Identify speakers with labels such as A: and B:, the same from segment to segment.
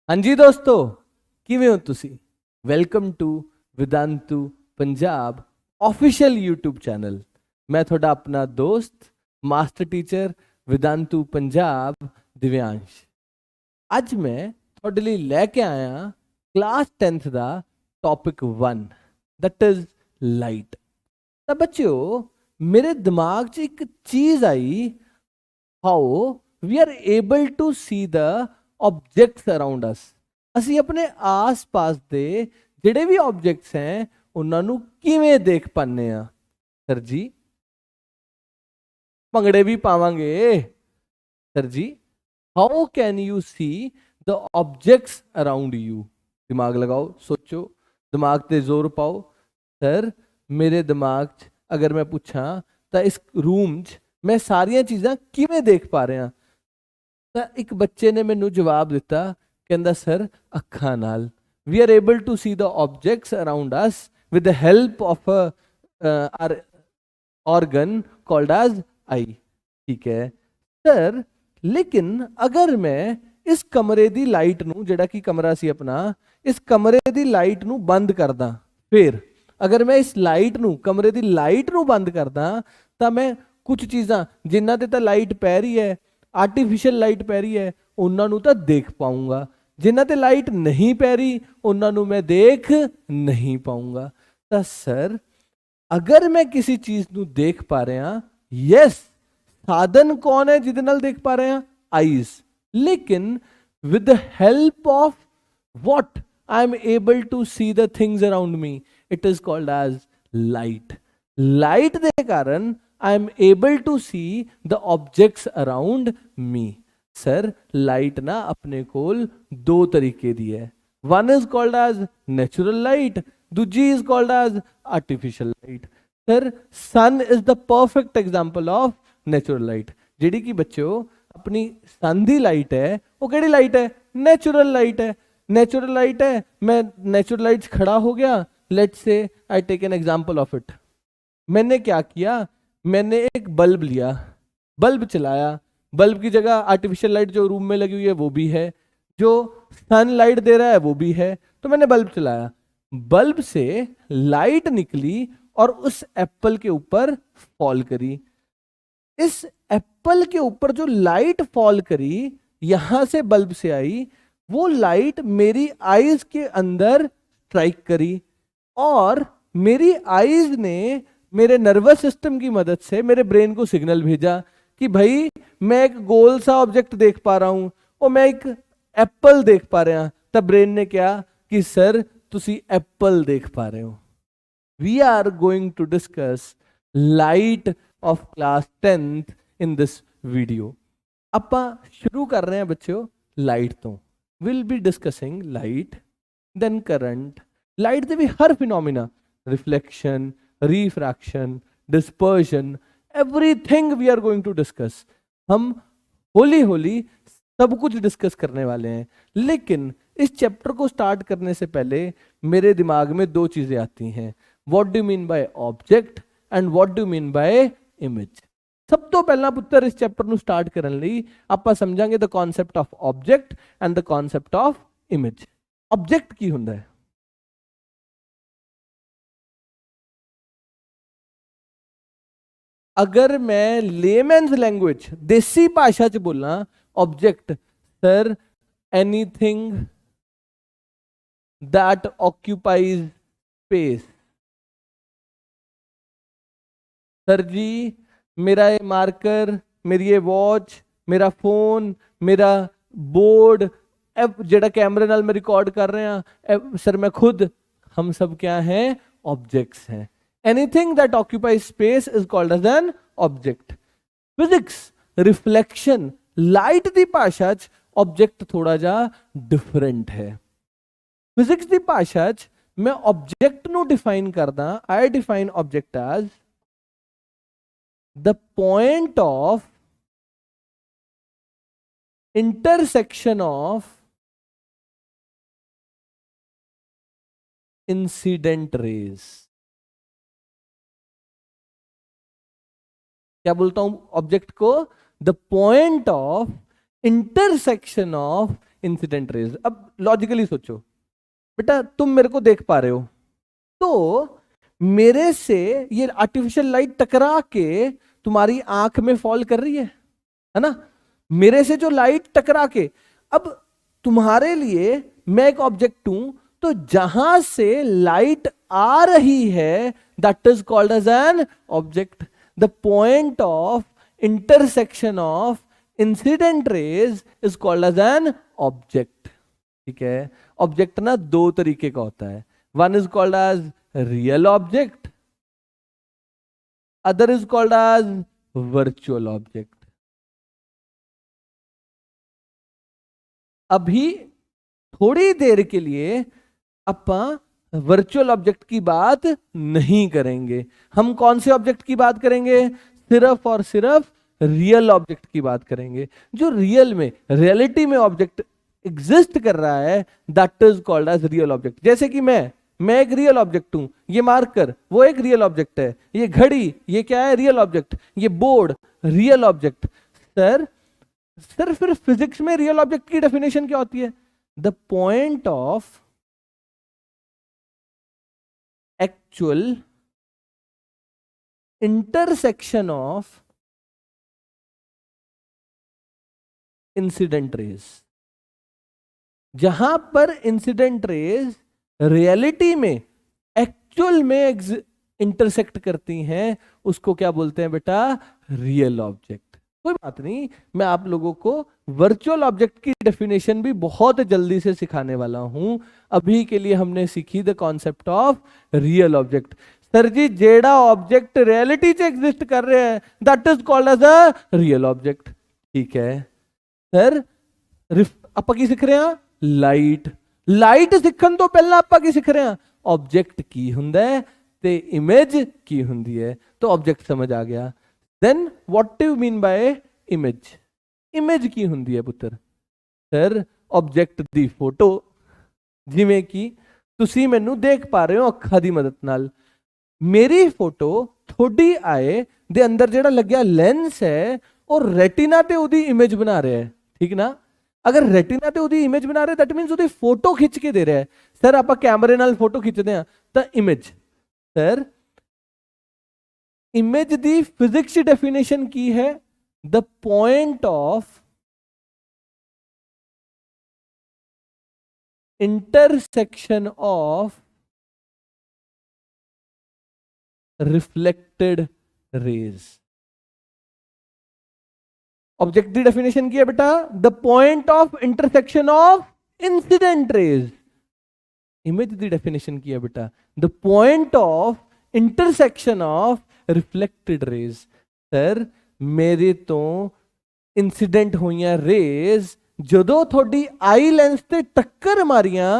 A: ਹਾਂਜੀ ਦੋਸਤੋ, ਕਿਵੇਂ ਹੋ ਤੁਸੀਂ? Welcome to Vedantu Punjab official YouTube channel. मैं थोड़ा अपना दोस्त मास्टर टीचर विदांतु पंजाब दिव्यांश। ਅੱਜ ਮੈਂ ਤੁਹਾਡੇ ਲਈ ਲੈ ਕੇ ਆਇਆ ਕਲਾਸ 10th ਦਾ ਟੌਪਿਕ 1 ਦੈਟ ਇਜ਼ ਲਾਈਟ। ਤਾਂ ਬੱਚਿਓ, ਮੇਰੇ ਦਿਮਾਗ 'ਚ ਇੱਕ ਚੀਜ਼ ਆਈ, how we are able to see the objects around us. ਅਸੀਂ ਆਪਣੇ ਆਸ-ਪਾਸ ਦੇ ਜਿਹੜੇ ਵੀ ਆਬਜੈਕਟਸ ਹੈ ਉਹਨਾਂ ਨੂੰ ਕਿਵੇਂ ਦੇਖ ਪਾਉਂਦੇ ਆ? ਸਰ ਜੀ, ਭੰਗੜੇ ਵੀ ਪਾਵਾਂਗੇ। ਸਰ ਜੀ, how can you see the objects around you? दिमाग लगाओ, सोचो, दिमाग ते जोर पाओ। सर, मेरे दिमाग च अगर मैं पूछा तो इस रूम च मैं सारियां चीज़ां किवें देख पा रहा? तो एक बच्चे ने मैनू जवाब दिता, कहंदा सर अखां नाल। We are able to see the objects around us with the help of our organ called as eye. ठीक है सर, लेकिन अगर मैं इस कमरे दी लाइट नू, जेड़ा कि कमरा सी अपना, इस कमरे दी लाइट नू बंद कर दा, फिर अगर मैं इस लाइट नू, कमरे दी लाइट नू बंद कर दा, तो मैं कुछ चीज़ां जिन्हां ते तां लाइट पै रही है, आर्टिफिशियल लाइट पै रही है, उन्हां नू तां देख पाऊंगा। जिन्हां ते लाइट नहीं पै रही उन्हां नू मैं देख नहीं पाऊंगा। तो सर, अगर मैं किसी चीज नू देख पा रहा, यस, साधन कौन है जिदे नाल देख पा रहे हैं? आईज। लेकिन with the help of what I am able to see the things around me, it is called as light. Light दे कारण I am able to see the objects around me. Sir, light ना अपने कोल दो तरीके दी है। One is called as natural light, दूजी is called as artificial light. Sir, sun is the perfect example of natural light. जी कि बच्चों, अपनी सन दी लाइट है, वो केड़ी लाइट है? नेचुरल लाइट है। नेचुरल लाइट है, मैं नेचुरल लाइट खड़ा हो गया, let's say I take an example of it. मैंने क्या किया, मैंने एक बल्ब लिया, बल्ब चलाया, बल्ब की जगह आर्टिफिशियल लाइट जो रूम में लगी हुई है वो भी है, जो सन लाइट दे रहा है वो भी है, तो मैंने बल्ब चलाया, बल्ब से लाइट निकली और उस एप्पल के ऊपर फॉल करी। इस एप्पल के ऊपर जो लाइट फॉल करी, यहां से बल्ब से आई, वो लाइट मेरी आईज के अंदर स्ट्राइक करी और मेरी आईज ने मेरे नर्वस सिस्टम की मदद से मेरे ब्रेन को सिग्नल भेजा कि भाई मैं एक गोल सा ऑब्जेक्ट देख पा रहा हूं और मैं एक एप्पल देख पा रहा। तब ब्रेन ने क्या कि सर तुसी एप्पल देख पा रहे हो। We are going to discuss light of class 10th in this video. ਆਪਾਂ शुरू कर रहे हैं बच्चों लाइट तो। Will be discussing light, then current. Light दे भी हर phenomena, reflection, refraction, dispersion, everything we are going to discuss. हम होली होली सब कुछ डिस्कस करने वाले हैं। लेकिन इस चैप्टर को स्टार्ट करने से पहले मेरे दिमाग में दो चीजें आती हैं। What do mean by object and what do mean by image. सब तो पहला पुत्र इस चैप्टर ਨੂੰ ਸਟਾਰਟ ਕਰਨ ਲਈ ਆਪਾਂ ਸਮਝਾਂਗੇ the concept of object and the concept of image. Object ਕੀ ਹੁੰਦਾ ਹੈ? अगर मैं लेमैन्स लैंग्वेज, देसी भाषा च बोलना, object sir anything that occupies space. Sir जी, मेरा ये मार्कर, मेरी ये वॉच, मेरा फोन, मेरा बोर्ड, जेड़ा कैमरे नाल मैं रिकॉर्ड कर रहे हैं, सर मैं खुद, हम सब क्या हैं? ऑब्जेक्ट्स हैं। Anything that occupies space is called as an object. Physics, reflection, light दी भाषा च ऑब्जेक्ट थोड़ा जा डिफरेंट है। फिजिक्स दी भाषा च मैं ऑब्जेक्ट नु डिफाइन करदा, I define object as the point of intersection of incident rays। क्या बोलता हूं ऑब्जेक्ट को? The point of intersection of incident raise. अब लॉजिकली सोचो बेटा, तुम मेरे को देख पा रहे हो, तो मेरे से ये आर्टिफिशियल लाइट टकरा के तुम्हारी आंख में फॉल कर रही है ना? मेरे से जो लाइट टकरा के, अब तुम्हारे लिए मैं एक ऑब्जेक्ट हूं, तो जहां से लाइट आ रही है that is called as an object. The point of intersection of incident rays is called as an object. ठीक है, ऑब्जेक्ट ना दो तरीके का होता है, one is called as real object, other is called as virtual object. अभी थोड़ी देर के लिए अपन वर्चुअल ऑब्जेक्ट की बात नहीं करेंगे, हम कौन से ऑब्जेक्ट की बात करेंगे? सिर्फ और सिर्फ रियल ऑब्जेक्ट की बात करेंगे, जो रियल में, रियलिटी में ऑब्जेक्ट एग्जिस्ट कर रहा है, that is called as real object. जैसे कि मैं एक रियल ऑब्जेक्ट हूं, ये मार्कर वो एक रियल ऑब्जेक्ट है, ये घड़ी ये क्या है? रियल ऑब्जेक्ट, ये बोर्ड रियल ऑब्जेक्ट। सर फिर फिजिक्स में रियल ऑब्जेक्ट की डेफिनेशन क्या होती है? The point of actual intersection of incident rays. जहां पर इंसिडेंट रेज रियलिटी में, एक्चुअल में इंटरसेक्ट करती हैं, उसको क्या बोलते हैं बेटा? Real object. कोई बात नहीं, मैं आप लोगों को वर्चुअल ऑब्जेक्ट की डेफिनेशन भी बहुत जल्दी से सिखाने वाला हूं। अभी के लिए हमने सीखी the concept of real object. Sir जी जेड़ा ऑब्जेक्ट रियलिटी से एग्जिस्ट कर रहे हैं that is called as a real object. ठीक है सर, ਆਪਾਂ ਕੀ ਸਿੱਖ ਰਹੇ ਹਾਂ? ਲਾਈਟ ਸਿੱਖਣ ਤੋਂ ਪਹਿਲਾਂ ਆਪਾਂ ਕੀ ਸਿੱਖ ਰਹੇ ਹਾਂ? ऑब्जेक्ट की हुंदा है ते इमेज की हुंदी है। तो ऑब्जेक्ट समझ आ गया। Then what do you mean by image? Image की हुंदी है पुत्र? सर ऑब्जेक्ट दी फोटो, जिवें कि तुसी मैनू देख पा रहे हो अखां दी मदद नाल, मेरी फोटो थोड़ी आए दे अंदर जेड़ा लग्या लेंस है और रेटिना ते ओदी इमेज बना रहा है। ठीक ना? अगर रेटिना ते ओदी इमेज बना रहे दैट मीन्स ओदी फोटो खिंच के दे रहा है। सर आप कैमरे नाल फोटो खिंचते हैं तो इमेज। सर इमेज दी फिजिक्स डेफिनेशन की है the point of intersection of reflected raise. Object की डेफिनेशन की है बेटा the point of intersection of incident rays. Image की डेफिनेशन की है बेटा the point of intersection of reflected raise. Sir मेरे तो इंसिडेंट हुई रेज जदों थोड़ी आई लेंस ते टक्कर मारियां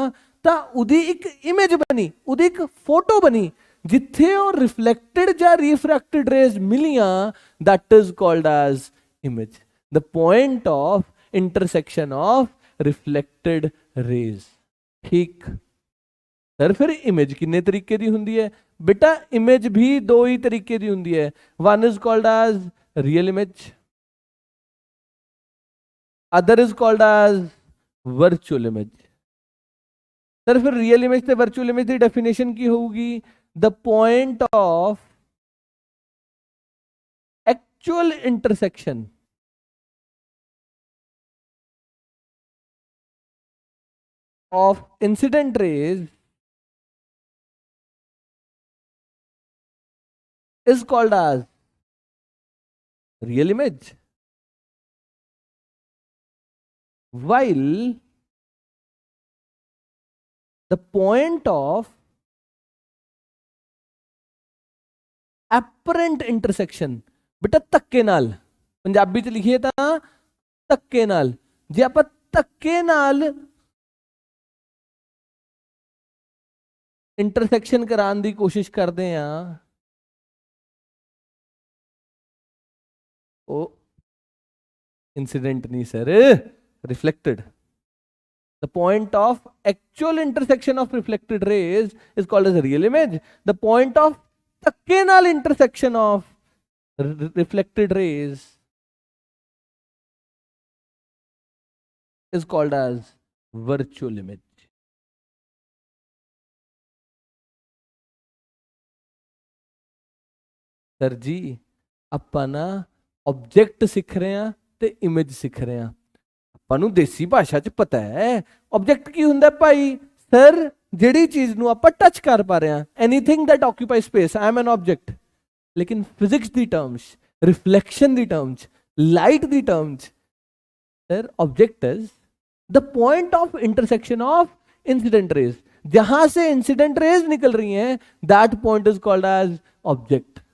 A: तां उदी एक इमेज बनी, उदी एक फोटो बनी, जिथे और रिफ्लेक्टेड या रिफ्रैक्टेड रेज मिलियां that is called as image. The point of intersection of reflected rays. ठीक सर, फिर इमेज कितने तरीके दी हुंदी है? बेटा इमेज भी दो ही तरीके दी हुंदी है, one is called as real image, other is called as virtual image. Sir फिर रियल इमेज से वर्चुअल इमेज की डेफिनेशन की होगी the point of actual intersection of incident rays is called as real image, while the point of apparent intersection, बेटा धक्के नाल पंजाबी च लिखिए ता धक्के नाल, जे आप धक्के नाल इंटरसेक्शन कराने की कोशिश करते हैं ओ इंसिडेंट नहीं sir, reflected. The point of actual intersection of reflected rays is called as a real image. The point of धक्के नाल intersection of reflected rays is called as virtual image. Sir जी ਆਪਾਂ ਨਾ ऑब्जेक्ट सिख रहे हैं ਤੇ image Sikh रहे हैं। ਆਪਾਂ ਨੂੰ ਦੇਸੀ ਭਾਸ਼ਾ 'ਚ ਪਤਾ ਹੈ ऑब्जेक्ट ਕੀ ਹੁੰਦਾ ਭਾਈ। ਸਰ ਜਿਹੜੀ ਚੀਜ਼ ਨੂੰ ਆਪਾਂ ਟੱਚ ਕਰ ਪਾ ਰਹੇ ਹਾਂ, anything that occupy space, I am an object. लेकिन फिजिक्स दी टर्म्स, रिफ्लेक्शन दी टर्म्स, लाइट दी terms, sir object is the point of intersection of incident rays. जहां से इंसिडेंट रेज निकल रही हैं, that point is called as object.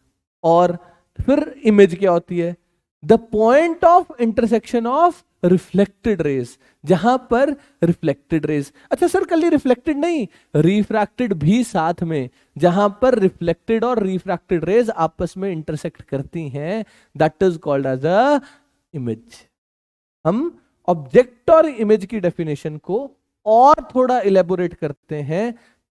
A: और फिर इमेज क्या होती है? The point of intersection of reflected rays, जहां पर रिफ्लेक्टेड रेज, अच्छा सर कल रिफ्लेक्टेड नहीं, रिफ्रैक्टेड भी साथ में, जहां पर रिफ्लेक्टेड और रिफ्रैक्टेड रेज आपस में इंटरसेक्ट करती हैं, that is called as a image. हम ऑब्जेक्ट और इमेज की डेफिनेशन को और थोड़ा इलेबोरेट करते हैं।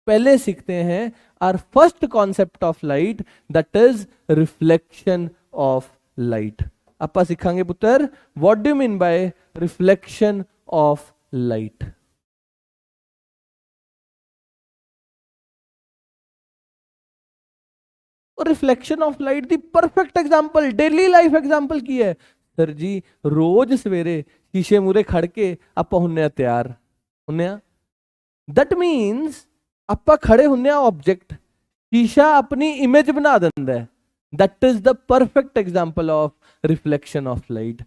A: पहले सीखते हैं our first concept of light, that is reflection of light. आपा सीखांगे पुत्र, what do you mean by reflection of light? और रिफ्लेक्शन ऑफ लाइट दी perfect example daily life example की है। सर जी रोज सवेरे शीशे मूरे खड़ के ਆਪਾਂ ਹੁੰਨੇ ਆ ਤਿਆਰ ਹੁੰਨੇ ਆ। दैट मीन्स ਆਪਾਂ खड़े ਹੁੰਨੇ ਆ ऑब्जेक्ट, शीशा अपनी इमेज बना ਦਿੰਦਾ ਹੈ। That is the perfect example of reflection of light.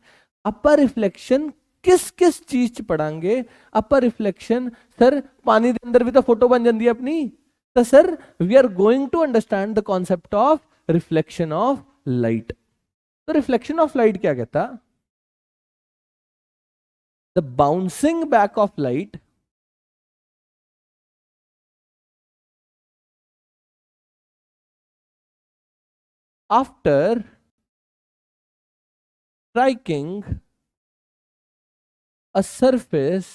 A: ਆਪਾਂ रिफ्लेक्शन किस किस चीज च पढ़ांगे? ਆਪਾਂ रिफ्लेक्शन सर पानी ਦੇ ਅੰਦਰ ਵੀ ਤਾਂ ਫੋਟੋ ਬਣ ਜਾਂਦੀ ਹੈ ਆਪਣੀ। तो sir we are going to understand the concept of reflection of light. तो रिफ्लेक्शन ऑफ लाइट क्या कहता? The bouncing back of light after striking a surface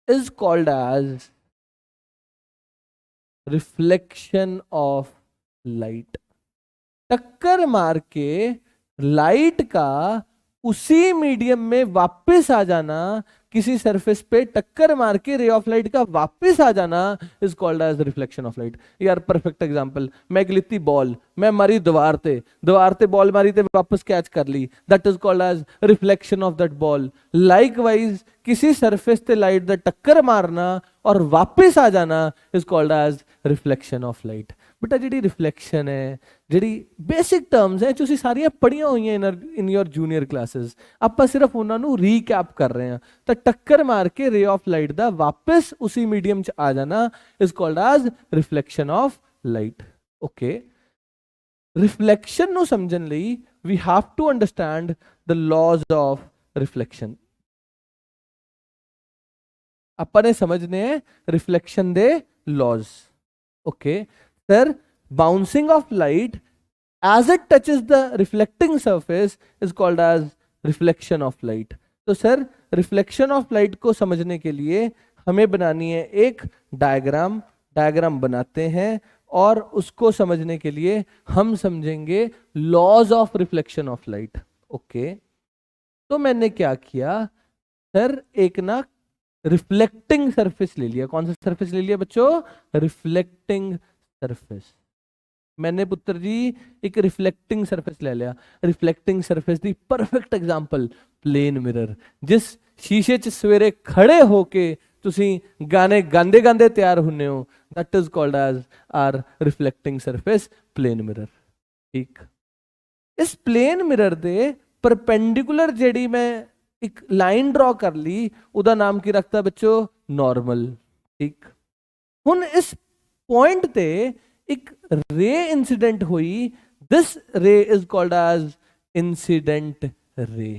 A: is called as reflection of light. टक्कर मार के लाइट का उसी medium में वापस आ जाना, किसी सरफेस पे टक्कर मार के रे ऑफ लाइट का वापस आ जाना is called as reflection of light. यार परफेक्ट एग्जांपल, मैं एक लित्ती बॉल, मैं मारी दीवार ते बॉल मारी ते वापस कैच कर ली, that is called as reflection of that ball. Likewise किसी सरफेस ते लाइट दा टक्कर मारना और वापस आ जाना is called as reflection of light. बेटा जी रिफ्लेक्शन है, जी बेसिक टर्म्स है ਤੁਸੀਂ ਸਾਰੀਆਂ ਪੜੀਆਂ ਹੋਈਆਂ इन योर जूनियर क्लासेस, ਆਪਾਂ सिर्फ ਉਹਨਾਂ ਨੂੰ ਰੀਕੈਪ ਕਰ ਰਹੇ ਹਾਂ। ਤਾਂ टक्कर मार के रे ऑफ लाइट ਦਾ वापस उसी मीडियम च आ जाना is called as reflection of light. Okay, reflection ਨੂੰ ਸਮਝਣ ਲਈ we have to understand the laws of reflection। ਆਪਾਂ ਨੇ ਸਮਝਨੇ ਹੈ रिफ्लेक्शन ਦੇ laws। Okay sir, bouncing of light as it touches the reflecting surface is called as reflection of light। तो sir reflection of light को समझने के लिए हमें बनानी है एक डायग्राम बनाते हैं, और उसको समझने के लिए हम समझेंगे laws of reflection of light. Okay, तो मैंने क्या किया सर, एक ना रिफ्लेक्टिंग सरफेस ले लिया। कौन सा सरफेस ले लिया बच्चों? Reflecting surface. मैंने पुत्र जी एक रिफ्लेक्टिंग सरफेस ले लिया। रिफ्लेक्टिंग सरफेस दी परफेक्ट एग्जांपल प्लेन मिरर। जिस शीशे च सवेरे खड़े होके तुसी गाने गांदे गांदे तैयार होने हो, that is called as our reflecting surface plane mirror. ठीक, इस प्लेन मिरर दे परपेंडिकुलर जेडी मैं एक लाइन ड्रॉ कर ली, उदा नाम की रखता बच्चों नॉर्मल। ठीक, हुन इस पॉइंट ते एक रे इंसिडेंट हुई, दिस रे is called as incident ray.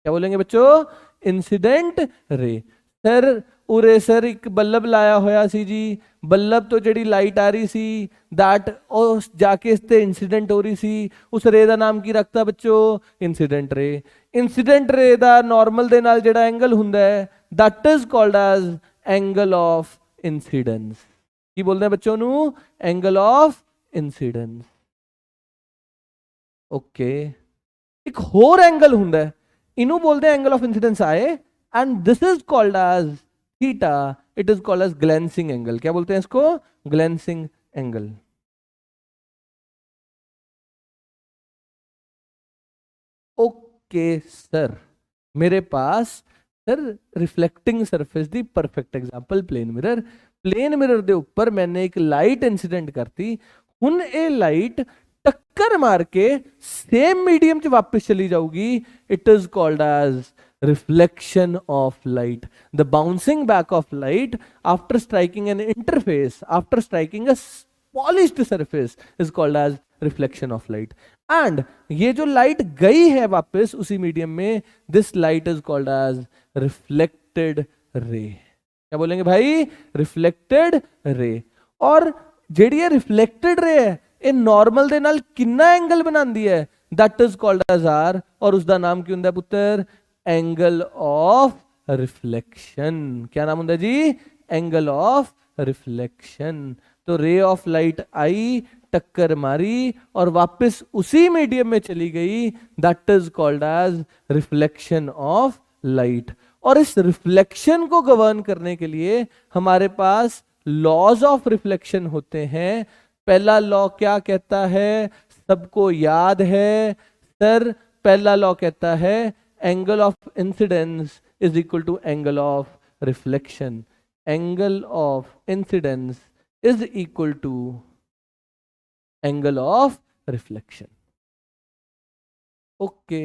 A: क्या बोलेंगे बच्चों? Incident ray. सर उरे सर एक बल्ब लाया होया सी जी, बल्ब तो जेडी लाइट आ रही सी दैट ओ जाके इस ते इंसिडेंट हो रही सी, उस रे दा नाम की रखता बच्चों इंसिडेंट रे। इंसिडेंट रे दा नॉर्मल दे नाल जेड़ा एंगल हुंदा है that is called as angle of incidence. की बोलते हैं बच्चों नू? Angle of incidence. ओके, एक होर एंगल हुंदा है, इनू बोलते हैं एंगल ऑफ इंसिडेंस आए, and this is called as theta, it is called as glancing angle. क्या बोलते हैं इसको? Glancing angle. ओके सर, मेरे पास सर रिफ्लेक्टिंग सरफेस दी perfect example plane mirror. Plane mirror ਦੇ ਉੱਪਰ मैंने एक लाइट इंसिडेंट करती, ਹੁਣ ਇਹ ਲਾਈਟ टक्कर मार के सेम मीडियम च वापस चली जाऊगी। It is called as reflection of light. The bouncing back of light after striking an interface, after striking a polished surface is called as reflection of light. And ये जो light गई है वापस उसी मीडियम में, this light is called as reflected ray. क्या बोलेंगे भाई? Reflected ray. और ਜਿਹੜੀ ਇਹ ਰਿਫਲੈਕਟਡ ਰੇ ਹੈ ਇਹ ਨਾਰਮਲ ਦੇ ਨਾਲ ਕਿੰਨਾ ਐਂਗਲ ਬਣਾਉਂਦੀ ਹੈ? that is called as r, और उसका नाम की ਹੁੰਦਾ ਪੁੱਤਰ? Angle of reflection. क्या नाम ਹੁੰਦਾ जी? Angle of reflection. तो रे ऑफ लाइट आई, टक्कर मारी और वापस उसी मीडियम में चली गई, that is called as reflection of light. और इस रिफ्लेक्शन को गवर्न करने के लिए हमारे पास लॉज ऑफ रिफ्लेक्शन होते हैं। पहला लॉ क्या कहता है? सबको याद है सर? पहला लॉ कहता है angle of incidence is equal to angle of reflection. Angle of incidence is equal to angle of reflection. Okay.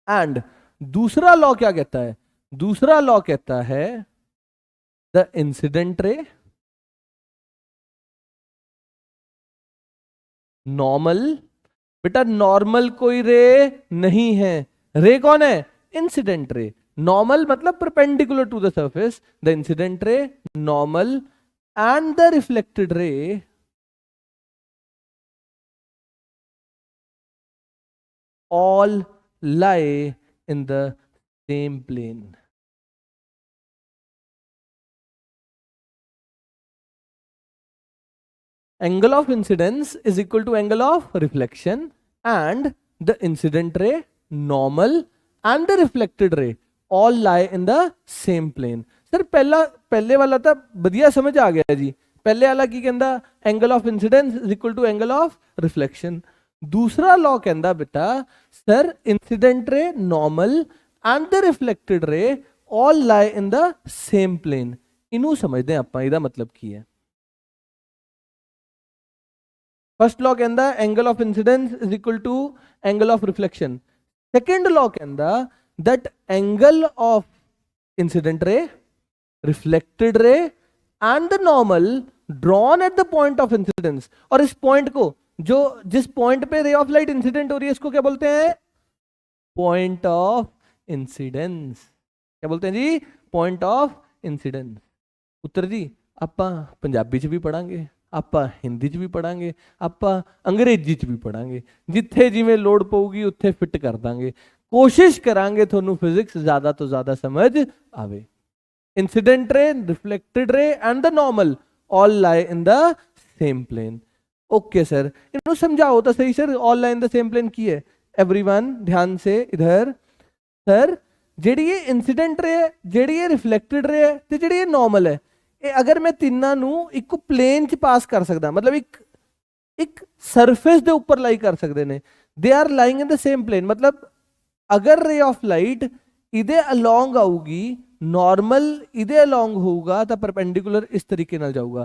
A: And दूसरा लॉ क्या कहता है? दूसरा लॉ कहता है द इंसिडेंट रे नॉर्मल। बेटा नॉर्मल कोई रे नहीं है, रे कौन है? Incident ray. नॉर्मल मतलब perpendicular to the surface, the incident ray normal and the reflected ray all lie in the same plane. Angle of incidence is equal to angle of reflection, and the incident ray, normal and the reflected ray all lie in the same plane. Sir पहले वाला था बढ़िया समझ आ गया जी। पहले वाला की कहंदा angle of incidence is equal to angle of reflection. दूसरा लॉ कहंदा बेटा sir incident ray normal and the reflected ray all lie in the same plane. इनू समझते हैं ਆਪਾਂ ਇਹਦਾ मतलब ਕੀ है। फर्स्ट लॉ कहंदा angle of incidence is equal to angle of reflection. Second law कहंदा that angle of incident ray, reflected ray and the normal drawn at the point of incidence. और इस पॉइंट को जो जिस पॉइंट पे रे of light incident हो रही है इसको क्या बोलते हैं? Point of incidence. क्या बोलते हैं जी? Point of incidence. उत्तर जी ਆਪਾਂ ਪੰਜਾਬੀ ਚ ਵੀ ਪੜਾਂਗੇ, ਆਪਾਂ ਹਿੰਦੀ ਚ ਵੀ ਪੜਾਂਗੇ, ਆਪਾਂ ਅੰਗਰੇਜ਼ੀ ਚ ਵੀ ਪੜਾਂਗੇ। ਜਿੱਥੇ ਜਿਵੇਂ ਲੋੜ ਪਊਗੀ ਉੱਥੇ ਫਿੱਟ ਕਰ ਦਾਂਗੇ। ਕੋਸ਼ਿਸ਼ ਕਰਾਂਗੇ ਤੁਹਾਨੂੰ ਫਿਜ਼ਿਕਸ ਜ਼ਿਆਦਾ ਤੋਂ ਜ਼ਿਆਦਾ ਸਮਝ ਆਵੇ। Incident ray, reflected ray and the normal all lie in the same plane. Okay sir, इन्हों समझाओ तो सही सर, all lie in the same plane की है। एवरीवन ध्यान से इधर। सर ਜਿਹੜੀ ਇਹ इंसिडेंट रे है, ਜਿਹੜੀ ਇਹ रिफ्लेक्टेड रे है ਤੇ ਜਿਹੜੀ ਇਹ नॉर्मल है, ਇਹ ਅਗਰ ਮੈਂ ਤਿੰਨਾਂ ਨੂੰ ਇੱਕ ਪਲੇਨ ਚ ਪਾਸ ਕਰ ਸਕਦਾ, ਮਤਲਬ ਇੱਕ ਸਰਫੇਸ ਦੇ ਉੱਪਰ ਲਾਈ ਕਰ ਸਕਦੇ ਨੇ, they are lying in the same plane. मतलब अगर रे ऑफ लाइट ਇਹਦੇ ਅਲੋਂਗ ਆਊਗੀ, नॉर्मल इधे अलोंग होगा तो परपेंडिकुलर इस तरीके नाल जाऊगा।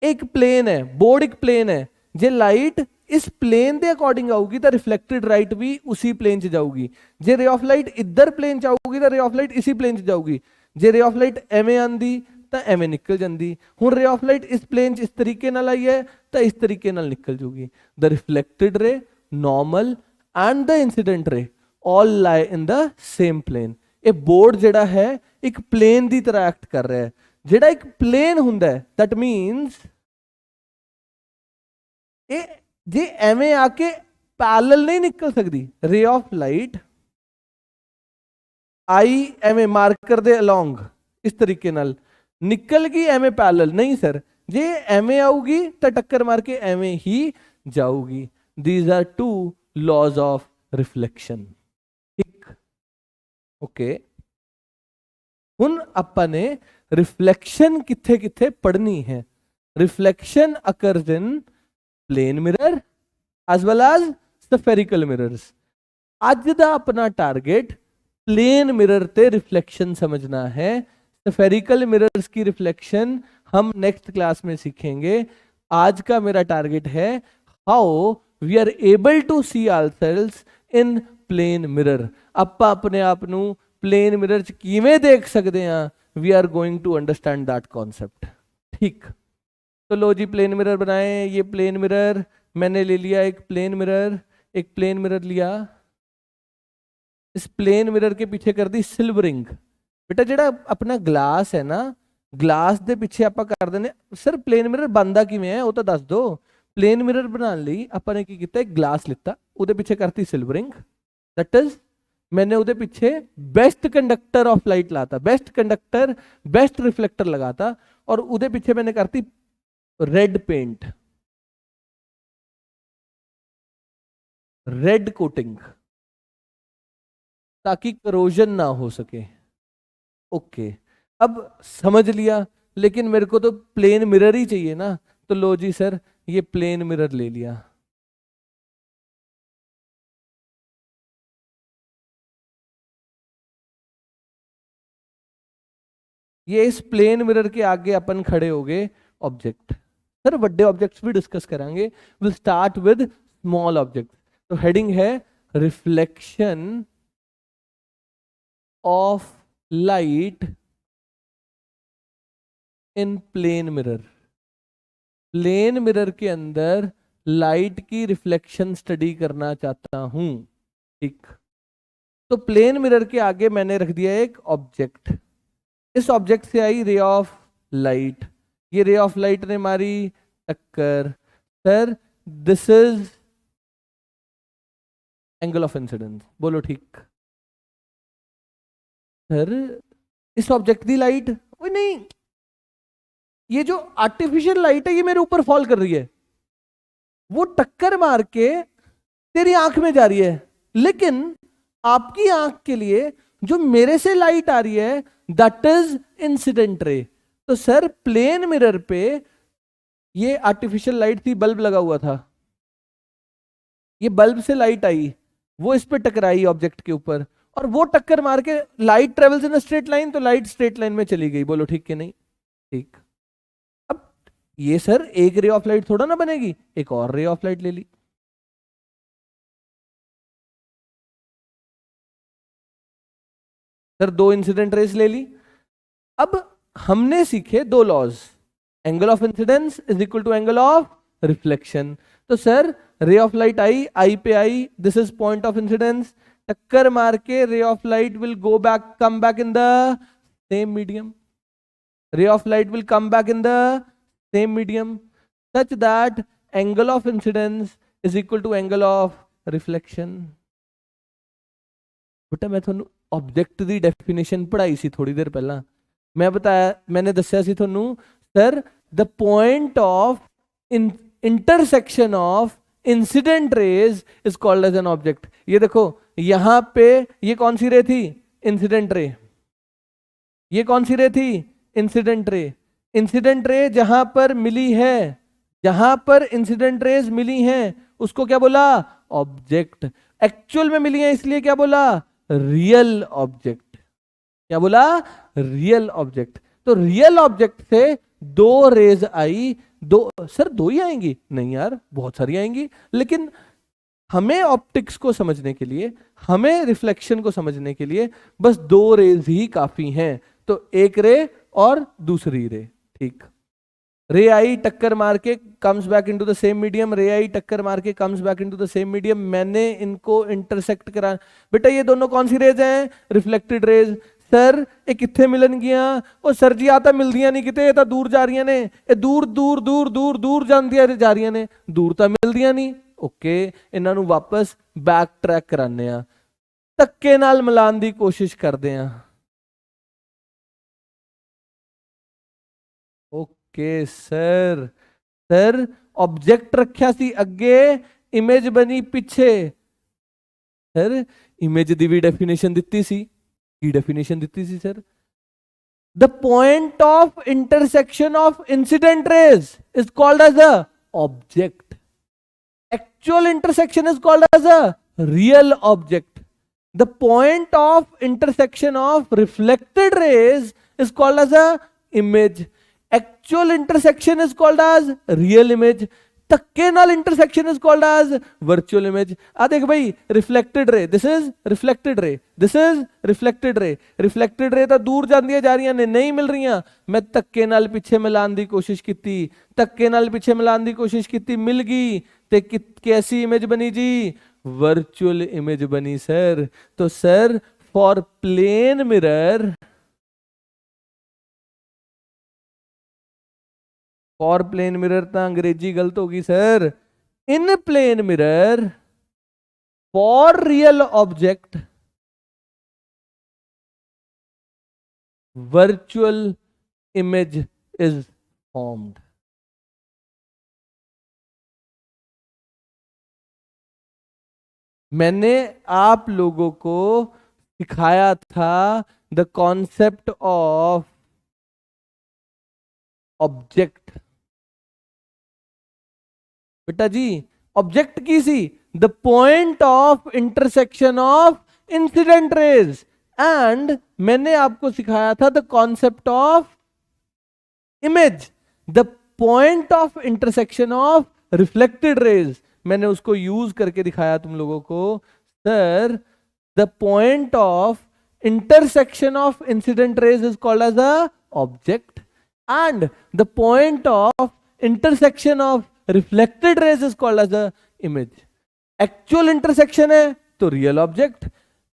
A: एक प्लेन है, बोर्ड एक प्लेन है, जे लाइट इस प्लेन के अकॉर्डिंग आऊगी तो रिफ्लेक्टेड राइट भी उसी प्लेन च जाऊगी। जे रे ऑफ लाइट इधर प्लेन च आऊगी तो रे ऑफ लाइट इसी प्लेन च जाऊगी। जे रे ऑफ लाइट एवें आंदी तो एवें निकल जाती। हुण रे ऑफ लाइट इस प्लेन च इस तरीके नाल आई है तो इस तरीके नाल निकल जूगी। The reflected ray, normal and the incident ray all lie in the same plane. ये बोर्ड जिहड़ा है एक प्लेन की तरह एक्ट कर रहा है। जिहड़ा एक प्लेन हुंदा है दैट मीनस ये जे एवें आके पैरेलल नहीं निकल सकती। रे ऑफ लाइट आई एवें मार्कर दे अलोंग इस तरीके नाल निकल गई, एवें पैरेलल नहीं सर। जे एवें आऊगी तो टक्कर मार के एवें ही जाऊगी। These are two laws of reflection. Okay ਹੁਣ ਆਪਾਂ ਨੇ ਰਿਫਲੈਕਸ਼ਨ ਕਿੱਥੇ ਕਿੱਥੇ ਪੜ੍ਹਨੀ ਹੈ। Reflection occurs in plane mirror as well as spherical mirrors. ਅੱਜ ਦਾ ਆਪਣਾ टारगेट प्लेन मिरर ते रिफ्लेक्शन समझना है। स्फेरिकल मिरर्स की रिफ्लेक्शन हम नेक्स्ट क्लास में सीखेंगे। आज का मेरा टारगेट है how we are able to see ourselves in plane mirror. ਆਪਾਂ ਆਪਣੇ ਆਪ ਨੂੰ प्लेन मिरर च किवें देख सकते हैं, we are going to understand that concept. ठीक, तो लो जी प्लेन मिरर बनाए। ये प्लेन मिरर मैंने ले लिया, एक प्लेन मिरर, एक प्लेन मिरर लिया। इस प्लेन मिरर के पीछे कर दी सिल्वरिंग। बेटा जेड़ा अपना ग्लास है ना, ग्लास दे पीछे आप कर देने। सर प्लेन मिरर बनता किवें है वो तो दस दो। प्लेन मिरर बनाने लई आपां ने की कीता, एक ग्लास लिता, उहदे पीछे करती सिल्वरिंग। दैट इज मैंने उहदे पीछे बेस्ट कंडक्टर ऑफ लाइट लाता, बेस्ट कंडक्टर बेस्ट रिफ्लेक्टर लगाता, और उहदे पीछे मैंने करती रेड पेंट, रेड कोटिंग, ताकि करोजन ना हो सके। ओके, अब समझ लिया। लेकिन मेरे को तो प्लेन मिरर ही चाहिए ना, तो लो जी सर ये प्लेन मिरर ले लिया। ये इस प्लेन मिरर के आगे अपन खड़े हो गए ऑब्जेक्ट। सर बड़े ऑब्जेक्ट्स भी डिस्कस करेंगे, will start with small object. तो हेडिंग है reflection of light in plane mirror. Plane mirror के अंदर लाइट की रिफ्लेक्शन स्टडी करना चाहता हूं। ठीक, तो प्लेन मिरर के आगे मैंने रख दिया एक ऑब्जेक्ट। इस ऑब्जेक्ट से आई रे ऑफ लाइट। ये रे ऑफ लाइट ने मारी टक्कर। Sir this is angle of incidence. बोलो ठीक। सर इस ऑब्जेक्ट की लाइट, ओए नहीं, ये जो आर्टिफिशियल लाइट है ये मेरे ऊपर फॉल कर रही है, वो टक्कर मार के तेरी आंख में जा रही है। लेकिन आपकी आंख के लिए जो मेरे से लाइट आ रही है दैट इज इंसिडेंट रे। तो सर प्लेन मिरर पे ये आर्टिफिशियल लाइट थी, बल्ब लगा हुआ था, ये बल्ब से लाइट आई, वो इस पे टकराई ऑब्जेक्ट के ऊपर, और वो टक्कर मार के light travels in straight line, तो लाइट स्ट्रेट लाइन में चली गई। बोलो ठीक कि नहीं? ठीक। अब ये सर एक रे ऑफ लाइट थोड़ा ना बनेगी, एक और रे ऑफ लाइट ले ली। सर दो इंसिडेंट रेस ले ली। अब हमने सीखे दो laws, angle of incidence is equal to angle of reflection. तो सर रे ऑफ लाइट आई, आई पे आई, this is point of incidence, टक्कर मार के ray of light will go back, come back in the same medium. Ray of light will come back in the same medium such that angle of incidence is equal to angle of reflection. बेटा मैं थोनू object की definition पढ़ाई सी थोड़ी देर पहला। मैं बताया, मैंने दस्या सी थोनू sir the point of intersection of incident rays is called as an object. ये देखो यहां पे ये कौन सी रे थी? Incident ray. ये कौन सी रे थी? Incident ray. इंसिडेंट रे जहां पर मिली है, जहां पर इंसिडेंट रेज मिली हैं उसको क्या बोला? ऑब्जेक्ट। एक्चुअल में मिली है इसलिए क्या बोला? Real object. क्या बोला? Real object. तो रियल ऑब्जेक्ट से दो रेज आई, दो सर दो ही आएंगी? नहीं यार बहुत सारी आएंगी, लेकिन हमें ऑप्टिक्स को समझने के लिए, हमें रिफ्लेक्शन को समझने के लिए बस दो रेज ही काफी हैं। तो एक रे और दूसरी रे। ठीक, रे आई टक्कर मार के comes back into the same medium, रे आई टक्कर मार के comes back into the same medium. मैंने इनको इंटरसेक्ट करा। बेटा ये दोनों कौन सी रेज हैं? Reflected raise. सर ये कितने मिलन गया? ओ सर जी आता मिलदियां नहीं किते, तो दूर जा रही ने, ये दूर दूर दूर दूर दूर जांदियां जा रही ने, दूर तो मिलदियां नहीं। ओके, इन्हां नूं वापस बैक ट्रैक कराने आ, धक्के नाल मिलान दी कोशिश करदे आ। ओके सर, सर ऑब्जेक्ट रखा सी अगे, इमेज बनी पिछे। सर इमेज दी भी डेफिनेशन दिती सी, की डेफिनेशन दिती सी sir? the point of intersection of incident rays is called as a object. Actual intersection is called as a real object. The point of intersection of reflected rays is called as a image. Actual intersection is called as real image. ਧੱਕੇ ਨਾਲ intersection is called as virtual image. ਆ ਦੇਖ ਭਾਈ, reflected ray, this is reflected ray, this is reflected ray. reflected ray ਤਾਂ ਦੂਰ ਜਾਂਦੀਆਂ ਜਾ ਰਹੀਆਂ ਨੇ, ਨਹੀਂ ਮਿਲ ਰਹੀਆਂ, ਮੈਂ ਧੱਕੇ ਨਾਲ ਪਿੱਛੇ ਮਿਲਾਉਣ ਦੀ ਕੋਸ਼ਿਸ਼ ਕੀਤੀ, ਧੱਕੇ ਨਾਲ ਪਿੱਛੇ ਮਿਲਾਉਣ ਦੀ ਕੋਸ਼ਿਸ਼ ਕੀਤੀ, ਮਿਲ ਗਈ ਤੇ कैसी इमेज बनी जी? वर्चुअल इमेज बनी सर. तो sir for plane mirror, for plane mirror तो अंग्रेजी गलत होगी sir. In plane mirror for real object virtual image is formed. मैंने आप लोगों को सिखाया था द कॉन्सेप्ट ऑफ ऑब्जेक्ट. बेटा जी, ऑब्जेक्ट की see the point of intersection of incident rays, and मैंने आपको सिखाया था the concept of image, the point of intersection of reflected rays. मैंने उसको यूज करके दिखाया तुम लोगों को. Sir the point of intersection of incident rays is called as a object, and the point of intersection of reflected rays is called as a image. Actual intersection है तो real object,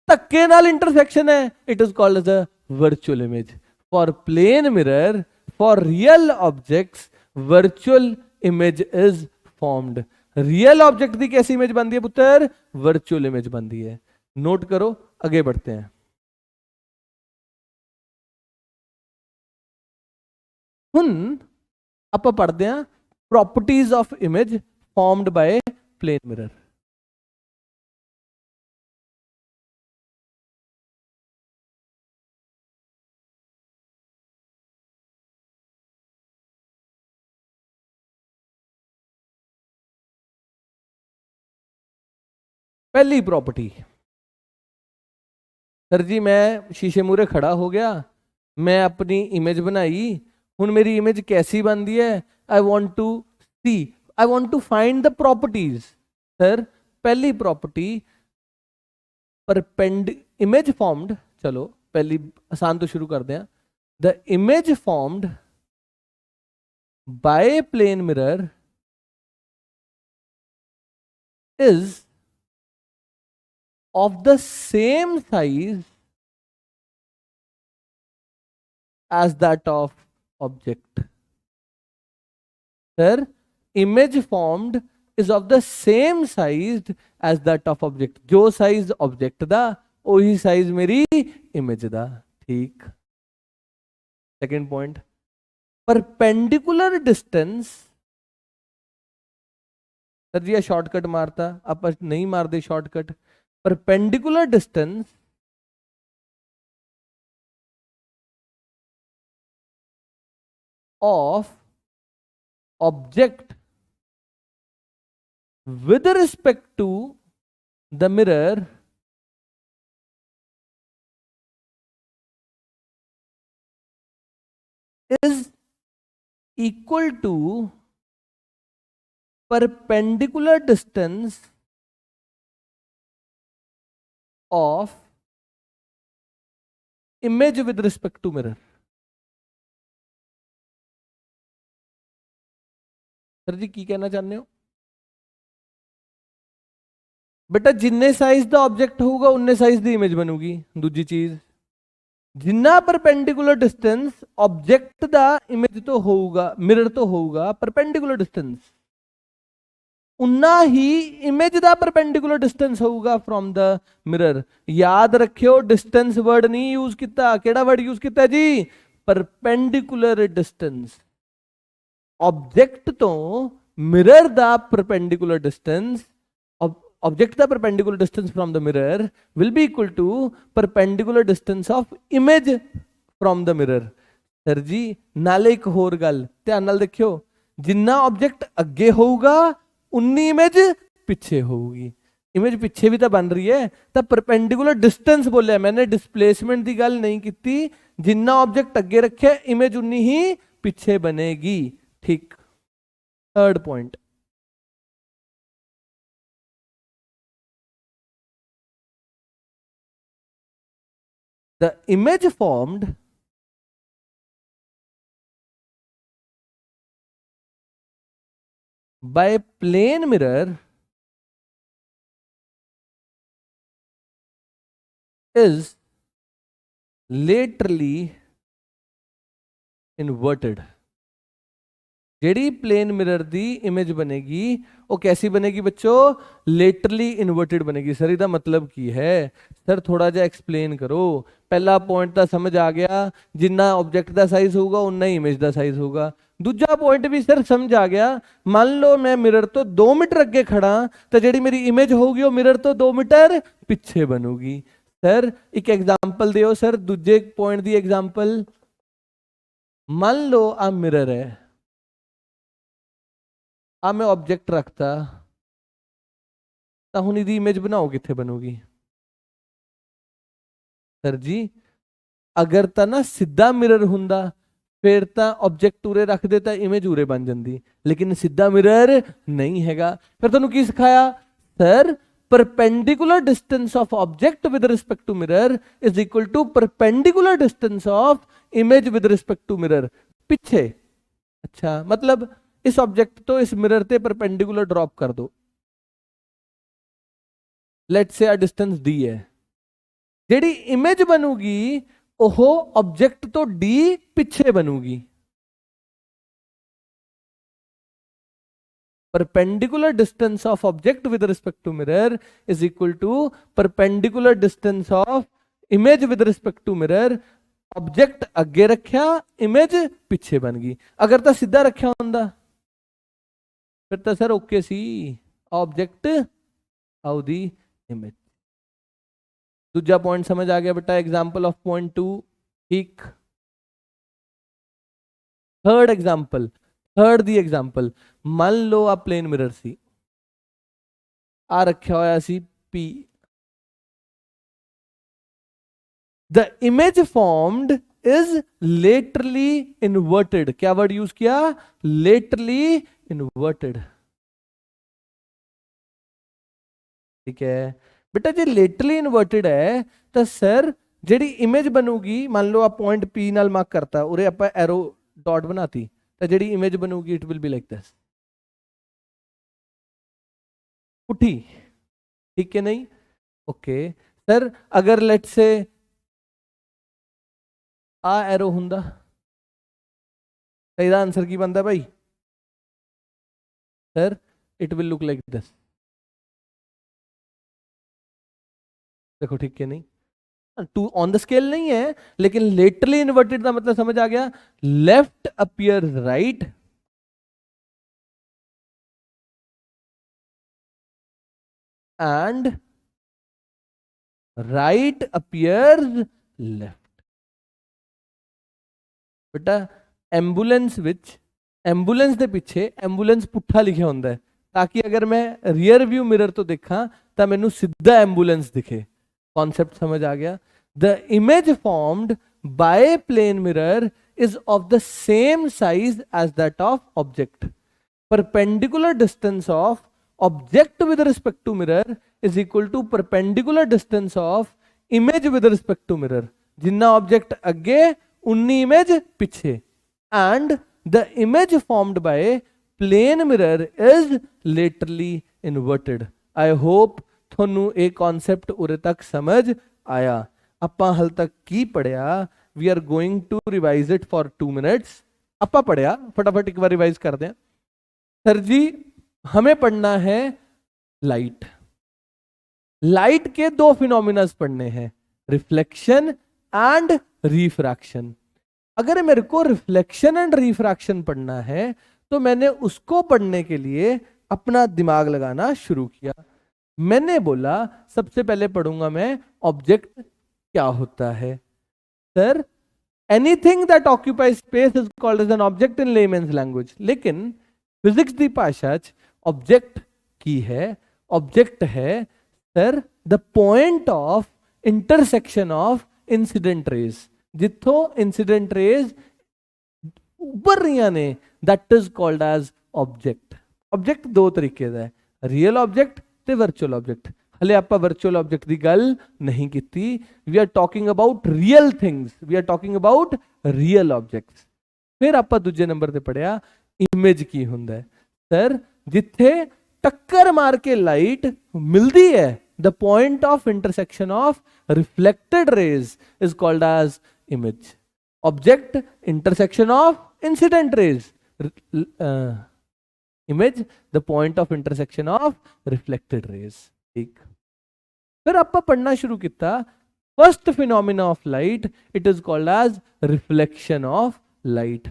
A: धक्के नाल intersection है, it is called as a virtual image. For plane mirror, for real objects, virtual image is formed. Real object की कैसी image बनती है पुत्र? वर्चुअल इमेज बनती है. नोट करो, आगे बढ़ते हैं. हुन ਆਪਾਂ ਪੜਦੇ ਹਾਂ properties of image formed by plane mirror. पहली प्रॉपर्टी, सर जी मैं शीशे मूरे खड़ा हो गया, मैं अपनी इमेज बनाई, हुन मेरी इमेज कैसी बनती है? I want to see, I want to find the properties. Sir पहली प्रॉपर्टी इमेज फॉर्म्ड, चलो पहली आसान तो शुरू कर दें. The image formed by plane mirror is of the same size as that of object. Sir, image formed is of the same size as that of object. जो size object दा वही size मेरी image दा. ठीक. Second point, perpendicular distance. Sir ji ये shortcut मारता, आप नहीं मार दे shortcut. perpendicular distance of object with respect to the mirror is equal to perpendicular distance of image with respect to mirror. Sir ji की कहना चाहते हो? बेटा जिन्ने साइज दा ऑब्जेक्ट होगा उन्ने साइज दी इमेज बनूगी. दूजी चीज, जिन्ना परपेंडिकुलर डिस्टेंस ऑब्जेक्ट दा इमेज तो होगा, मिरर तो होगा परपेंडिकुलर डिस्टेंस, उन्ना ही इमेज दा परपेंडिकुलर डिस्टेंस होगा फ्रॉम द मिरर. याद रखियो डिस्टेंस वर्ड नहीं यूज किया, केड़ा वर्ड यूज किया जी? Perpendicular distance. ऑब्जेक्ट तो मिरर दा परपेंडिकुलर डिस्टेंस, ऑब्जेक्ट दा perpendicular distance from the mirror will be equal to perpendicular distance of image from the mirror. Sir ji नाले एक होर गल ध्यान नाल देखियो, जिन्ना ऑब्जेक्ट अगे होगा उन्नी इमेज पिछे होगी। इमेज पिछे भी तो बन रही है, तो परपेंडिकुलर डिस्टेंस बोलिया मैंने, डिस्प्लेसमेंट की गल नहीं की। जिन्ना ऑब्जेक्ट अगे रखे इमेज उन्नी ही पिछे बनेगी। ठीक। Third point, the image formed by plane mirror is laterally inverted। जेड़ी प्लेन मिरर दी इमेज बनेगी वो कैसी बनेगी बच्चों? लेटरली इन्वर्टेड बनेगी। सर इसका मतलब की है? सर थोड़ा जा एक्सप्लेन करो। पहला पॉइंट तो समझ आ गया, जिन्ना ऑब्जेक्ट का साइज होगा उन्ना ही इमेज का साइज होगा। दूजा पॉइंट भी सर समझ आ गया, मान लो मैं मिरर तो 2 मीटर अगे खड़ा तो जेडी मेरी इमेज होगी वो मिरर तो 2 मीटर पिछे बनूगी। सर एक एग्जाम्पल दियो सर, दूजे पॉइंट दी एग्जाम्पल। मान लो आ मिरर है, आ मैं ऑब्जेक्ट रखता तो हुण इहदी इमेज बनाओ कित्थे बनूगी? सर जी अगर तो ना सीधा मिरर हुंदा फिर तो ऑब्जेक्ट उरे रख दे तो इमेज उरे बन जाती, लेकिन सीधा मिरर नहीं हैगा। फिर तुहानू की सिखाया? Sir perpendicular distance of object with respect to mirror is equal to perpendicular distance of image with respect to mirror. पीछे अच्छा मतलब इस ऑब्जेक्ट तो इस मिरर ते परपेंडिकुलर ड्रॉप कर दो। लेट्स से डिस्टेंस डी है, जेडी इमेज बनूगी ओह ऑब्जेक्ट तो डी पिछे बनूगी। Perpendicular distance of object with respect to mirror is equal to perpendicular distance of image with respect to mirror. Object अगे रखा इमेज पिछे बन गई। अगर तो सीधा रखा होंदा फिर तो सर ओके सी, ऑब्जेक्ट आउ दी इमेज। दूजा पॉइंट समझ आ गया बेटा? Example of point 2। ठीक। थर्ड एग्जाम्पल, थर्ड दी एग्जाम्पल, मान लो आ प्लेन मिरर सी, आ रखा होया सी पी। The image formed is laterally inverted. क्या वर्ड यूज किया? Laterally inverted. ठीक है बेटा, जी लेटरली इन्वर्टेड है तो सर जेडी इमेज बनूगी, मान लो आप पॉइंट पी नाल मार्क करता उरे आप एरो डॉट बनाती तो जेडी इमेज बनूगी it will be like this, उठी। ठीक है नहीं? ओके सर अगर लेट से आ एरो हुंदा तो इसका आंसर की बनता भाई? Sir it will look like this. देखो ठीक है नहीं? टू ऑन द स्केल नहीं है, लेकिन लेटरली इन्वर्टेड का मतलब समझ आ गया? Left appear right and right appears left. बेटा एंबुलेंस विच एंबुलेंस के पीछे एंबुलेंस पुट्ठा लिखा होंगे, ताकि अगर मैं रियर व्यू मिरर तो देखा तो मैनू सीधा एंबुलेंस दिखे। कॉन्सेप्ट समझ आ गया? The image formed by plane mirror is of the same size as that of object. Perpendicular distance of object with respect to mirror is equal to perpendicular distance of image with respect to mirror. जिन्ना object अगे उन्नी image पिछे। And the image formed by plane mirror is laterally inverted. I hope थोनू एक concept उरे तक समझ आया। ਆਪਾਂ हल तक की पढ़िया? We are going to revise it for 2 minutes. ਆਪਾਂ पढ़िया फटाफट एक बार रिवाइज कर दें। सर जी हमें पढ़ना है लाइट। लाइट के 2 फिनोमिनास पढ़ने हैं, रिफ्लेक्शन एंड रिफ्रैक्शन। अगर मेरे को रिफ्लेक्शन एंड रिफ्रैक्शन पढ़ना है तो मैंने उसको पढ़ने के लिए अपना दिमाग लगाना शुरू किया। मैंने बोला सबसे पहले पढ़ूंगा मैं ऑब्जेक्ट क्या होता है। Sir anything that occupy space is called as an object in layman's language. लेकिन फिजिक्स दी भाषा च ऑब्जेक्ट की है, ऑब्जेक्ट है sir the point of intersection of incident rays, जिथों इंसिडेंट रेज उबर रही ने, that is called as object. Object दो तरीके का है, रियल ऑब्जेक्ट ते वर्चुअल ऑब्जेक्ट। हले आप वर्चुअल ऑब्जेक्ट की गल नहीं की, we are talking about real things, we are talking about real objects. फिर आप दूजे नंबर ते पढ़िया इमेज की हुंदा है सर, जिथे टक्कर मार के लाइट मिलती है, the point of intersection of reflected rays is called as image. Object intersection of incident rays, image the point of intersection of reflected rays. ठीक, फिर आप पढ़ना शुरू किया first phenomena of light, it is called as reflection of light.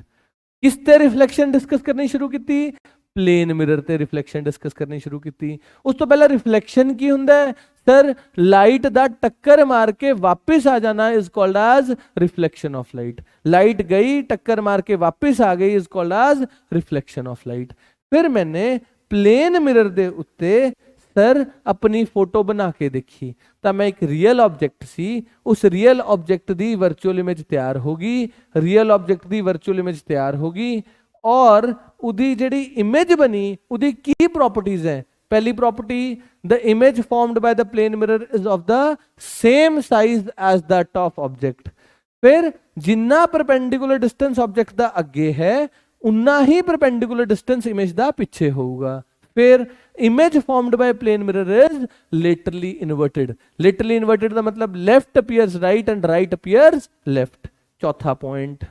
A: किस ते reflection discuss करनी शुरू की? प्लेन मिरर ते रिफ्लेक्शन डिस्कस करनी शुरू की। उस तो पहले रिफ्लेक्शन की हुंदा है सर, लाइट दा टक्कर मार के वापस आ जाना is called as reflection of light. Light गई टक्कर मार के वापस आ गई is called as reflection of light. फिर मैंने प्लेन मिरर दे उत्ते सर अपनी फोटो बना के देखी, तो मैं एक रियल ऑब्जेक्ट सी, उस real object the virtual image तैयार होगी, real object the virtual image तैयार होगी, और उदी जेडी इमेज बनी उदी की प्रॉपर्टीज है। पहली property, the image formed by the plane mirror is of the same size as that of object. फिर जिन्ना परपेंडिकुलर डिस्टेंस ऑब्जेक्ट दा अगे है उन्ना ही परपेंडिकुलर डिस्टेंस इमेज दा पीछे होगा। फिर image formed by plane mirror is laterally inverted. Laterally inverted का मतलब left appears right and right appears left. चौथा point,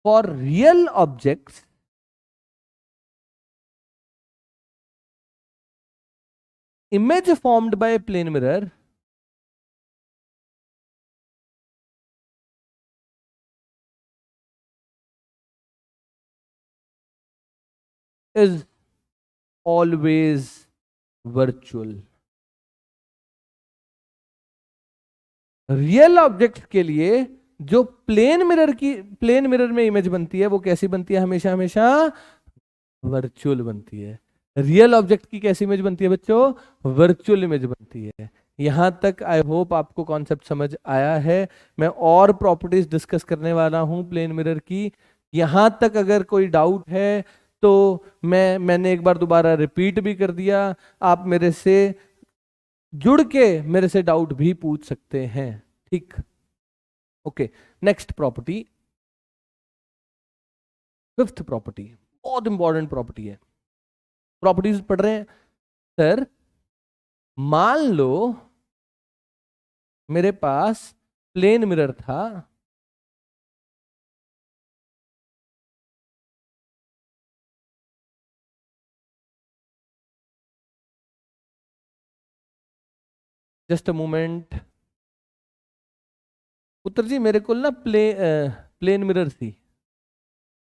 A: for real objects image formed by a plane mirror is always virtual। Real object के लिए जो plane mirror में image बनती है वो कैसी बनती है? हमेशा हमेशा वर्चुअल बनती है। रियल ऑब्जेक्ट की कैसी इमेज बनती है बच्चों? वर्चुअल इमेज बनती है। यहां तक आई होप आपको कॉन्सेप्ट समझ आया है। मैं और प्रॉपर्टीज डिस्कस करने वाला हूं प्लेन मिरर की। यहां तक अगर कोई डाउट है तो मैंने एक बार दोबारा रिपीट भी कर दिया, आप मेरे से जुड़ के मेरे से डाउट भी पूछ सकते हैं। ठीक, okay. Next property, fifth property, बहुत इंपॉर्टेंट प्रॉपर्टी है। प्रॉपर्टीज पढ़ रहे हैं सर। मान लो मेरे पास प्लेन मिरर था, जस्ट अ मोमेंट पुत्र जी, मेरे को ना प्लेन मिरर सी,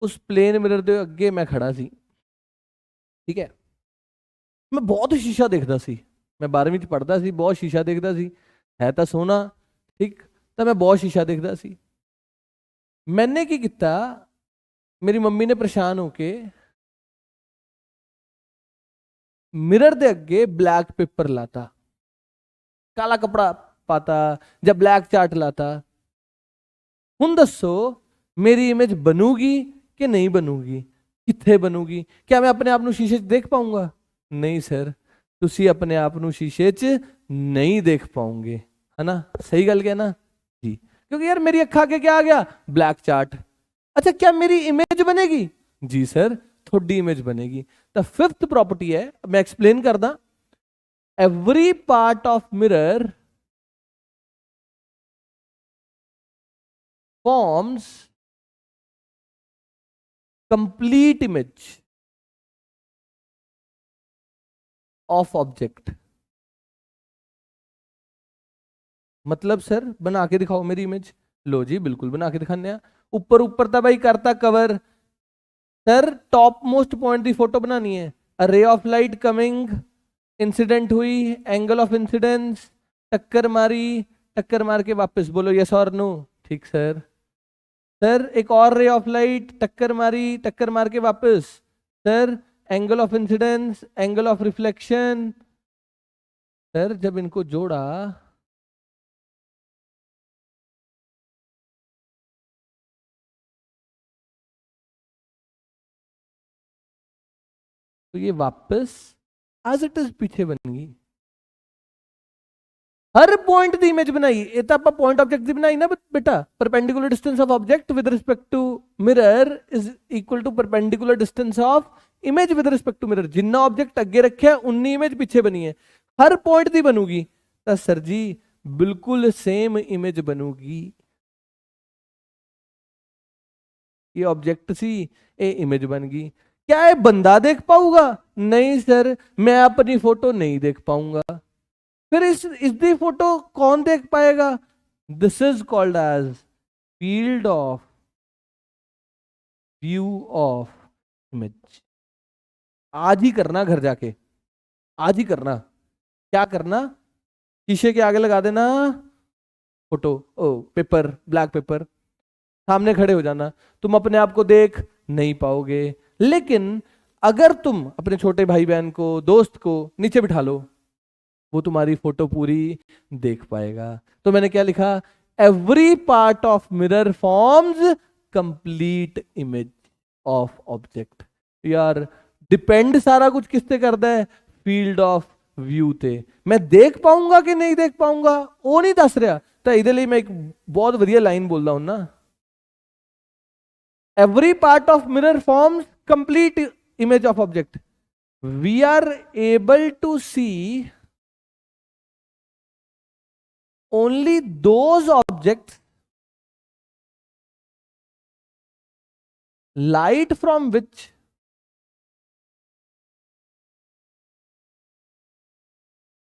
A: उस प्लेन मिरर के अगे मैं खड़ा सी, ठीक है। मैं बहुत शीशा देखता सी, मैं 12वीं च पढ़ता सी, बहुत शीशा देखता सी, है तो सोना, ठीक। तो मैं बहुत शीशा देखता सी। मैंने की किया, मेरी मम्मी ने परेशान होके मिरर दे अगे ब्लैक पेपर लाता, काला कपड़ा पाता या ब्लैक चार्ट लाता। हुन दसो मेरी इमेज बनूगी कि नहीं बनूगी? कित्थे बनूगी? क्या मैं अपने आप को शीशे देख पाऊंगा? नहीं सर, तुसी अपने आप को शीशे च नहीं देख पाओगे, है ना? सही गल क्या ना जी? क्योंकि यार मेरी अखा के क्या आ गया? Black chart. अच्छा, क्या मेरी इमेज बनेगी? जी सर, थोड़ी इमेज बनेगी। तो फिफ्थ प्रॉपर्टी है, मैं एक्सप्लेन कर दा। Every part of mirror forms complete image of object। मतलब सर बना के दिखाओ मेरी इमेज। लो जी, बिल्कुल बना के दिखाने। ऊपर ऊपर था भाई करता cover. Sir top most point की फोटो बनानी है। A ray of light coming, incident हुई, एंगल ऑफ इंसिडेंस, टक्कर मारी, टक्कर मार के वापस, बोलो यस और नो। ठीक सर। सर एक और रे ऑफ लाइट, टक्कर मारी, टक्कर मार के वापस। Sir angle of incidence, angle of reflection. Sir जब इनको जोड़ा तो ये वापस एज इट इज पीछे बन गई। हर पॉइंट दी इमेज बनाई, ये तो आप पॉइंट ऑब्जेक्ट दी बनाई ना बेटा। Perpendicular distance of object with respect to mirror is equal to perpendicular distance of image with respect to mirror. जिन्ना ऑब्जेक्ट अगे रखे उन्नी इमेज पीछे बनी है। हर पॉइंट दी बनूगी तो सर जी बिल्कुल सेम इमेज बनूगी। ये ऑब्जेक्ट सी, ये इमेज बन गई। क्या ये बंदा देख पाऊंगा? नहीं सर, मैं अपनी फोटो नहीं देख पाऊंगा। फिर इसकी फोटो कौन देख पाएगा? This is called as field of view of image. आज ही करना, घर जाके आज ही करना। क्या करना? शीशे के आगे लगा देना फोटो, पेपर, ब्लैक पेपर, सामने खड़े हो जाना। तुम अपने आप को देख नहीं पाओगे, लेकिन अगर तुम अपने छोटे भाई बहन को, दोस्त को नीचे बिठा लो, वो तुम्हारी फोटो पूरी देख पाएगा। तो मैंने क्या लिखा? Every part of mirror forms complete image of object. यार डिपेंड सारा कुछ किससे करता है? फील्ड ऑफ व्यू ते। मैं देख पाऊंगा कि नहीं देख पाऊंगा वो नहीं दस रहा। तो इहदे लिए मैं एक बहुत वधिया लाइन बोलदा हूं ना, every part of mirror forms complete image of object. We are able to see only those objects light from which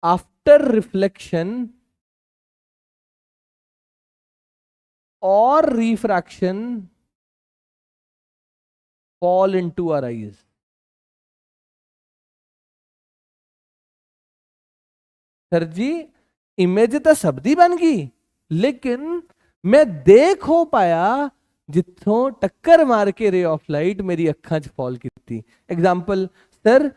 A: after reflection or refraction fall into our eyes। Sir ji image तो सबदी बन गई, लेकिन मैं देख हो पाया जिथों टक्कर मार के रे ऑफ लाइट मेरी अखां च फॉल की। एग्जाम्पल सर,